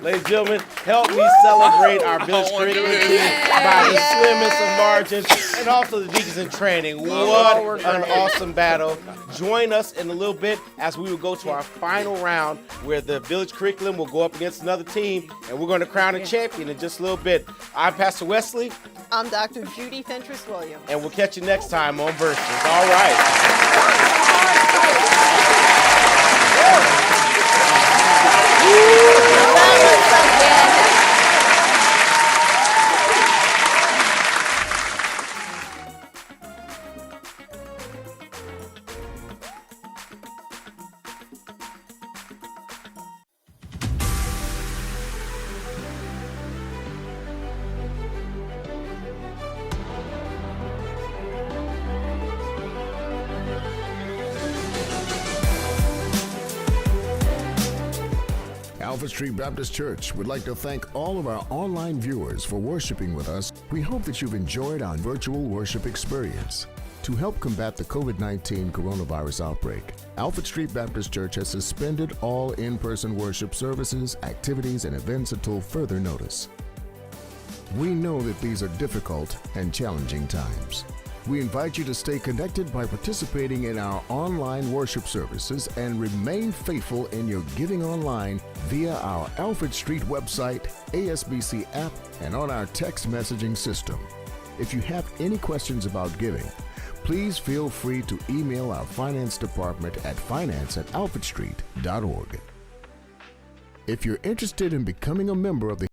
Ladies and gentlemen, help me celebrate our village curriculum team by the slimmest of margins, and also the deacons in training. What an awesome battle. Join us in a little bit as we will go to our final round where the village curriculum will go up against another team, and we're going to crown a champion in just a little bit. I'm Pastor Wesley. I'm Dr. Judy Fentress-Williams. And we'll catch you next time on Verses. All right. Alfred Street Baptist Church would like to thank all of our online viewers for worshiping with us. We hope that you've enjoyed our virtual worship experience. To help combat the COVID-19 coronavirus outbreak, Alfred Street Baptist Church has suspended all in-person worship services, activities, and events until further notice. We know that these are difficult and challenging times. We invite you to stay connected by participating in our online worship services and remain faithful in your giving online via our Alfred Street website, ASBC app, and on our text messaging system. If you have any questions about giving, please feel free to email our finance department at finance@alfredstreet.org. If you're interested in becoming a member of the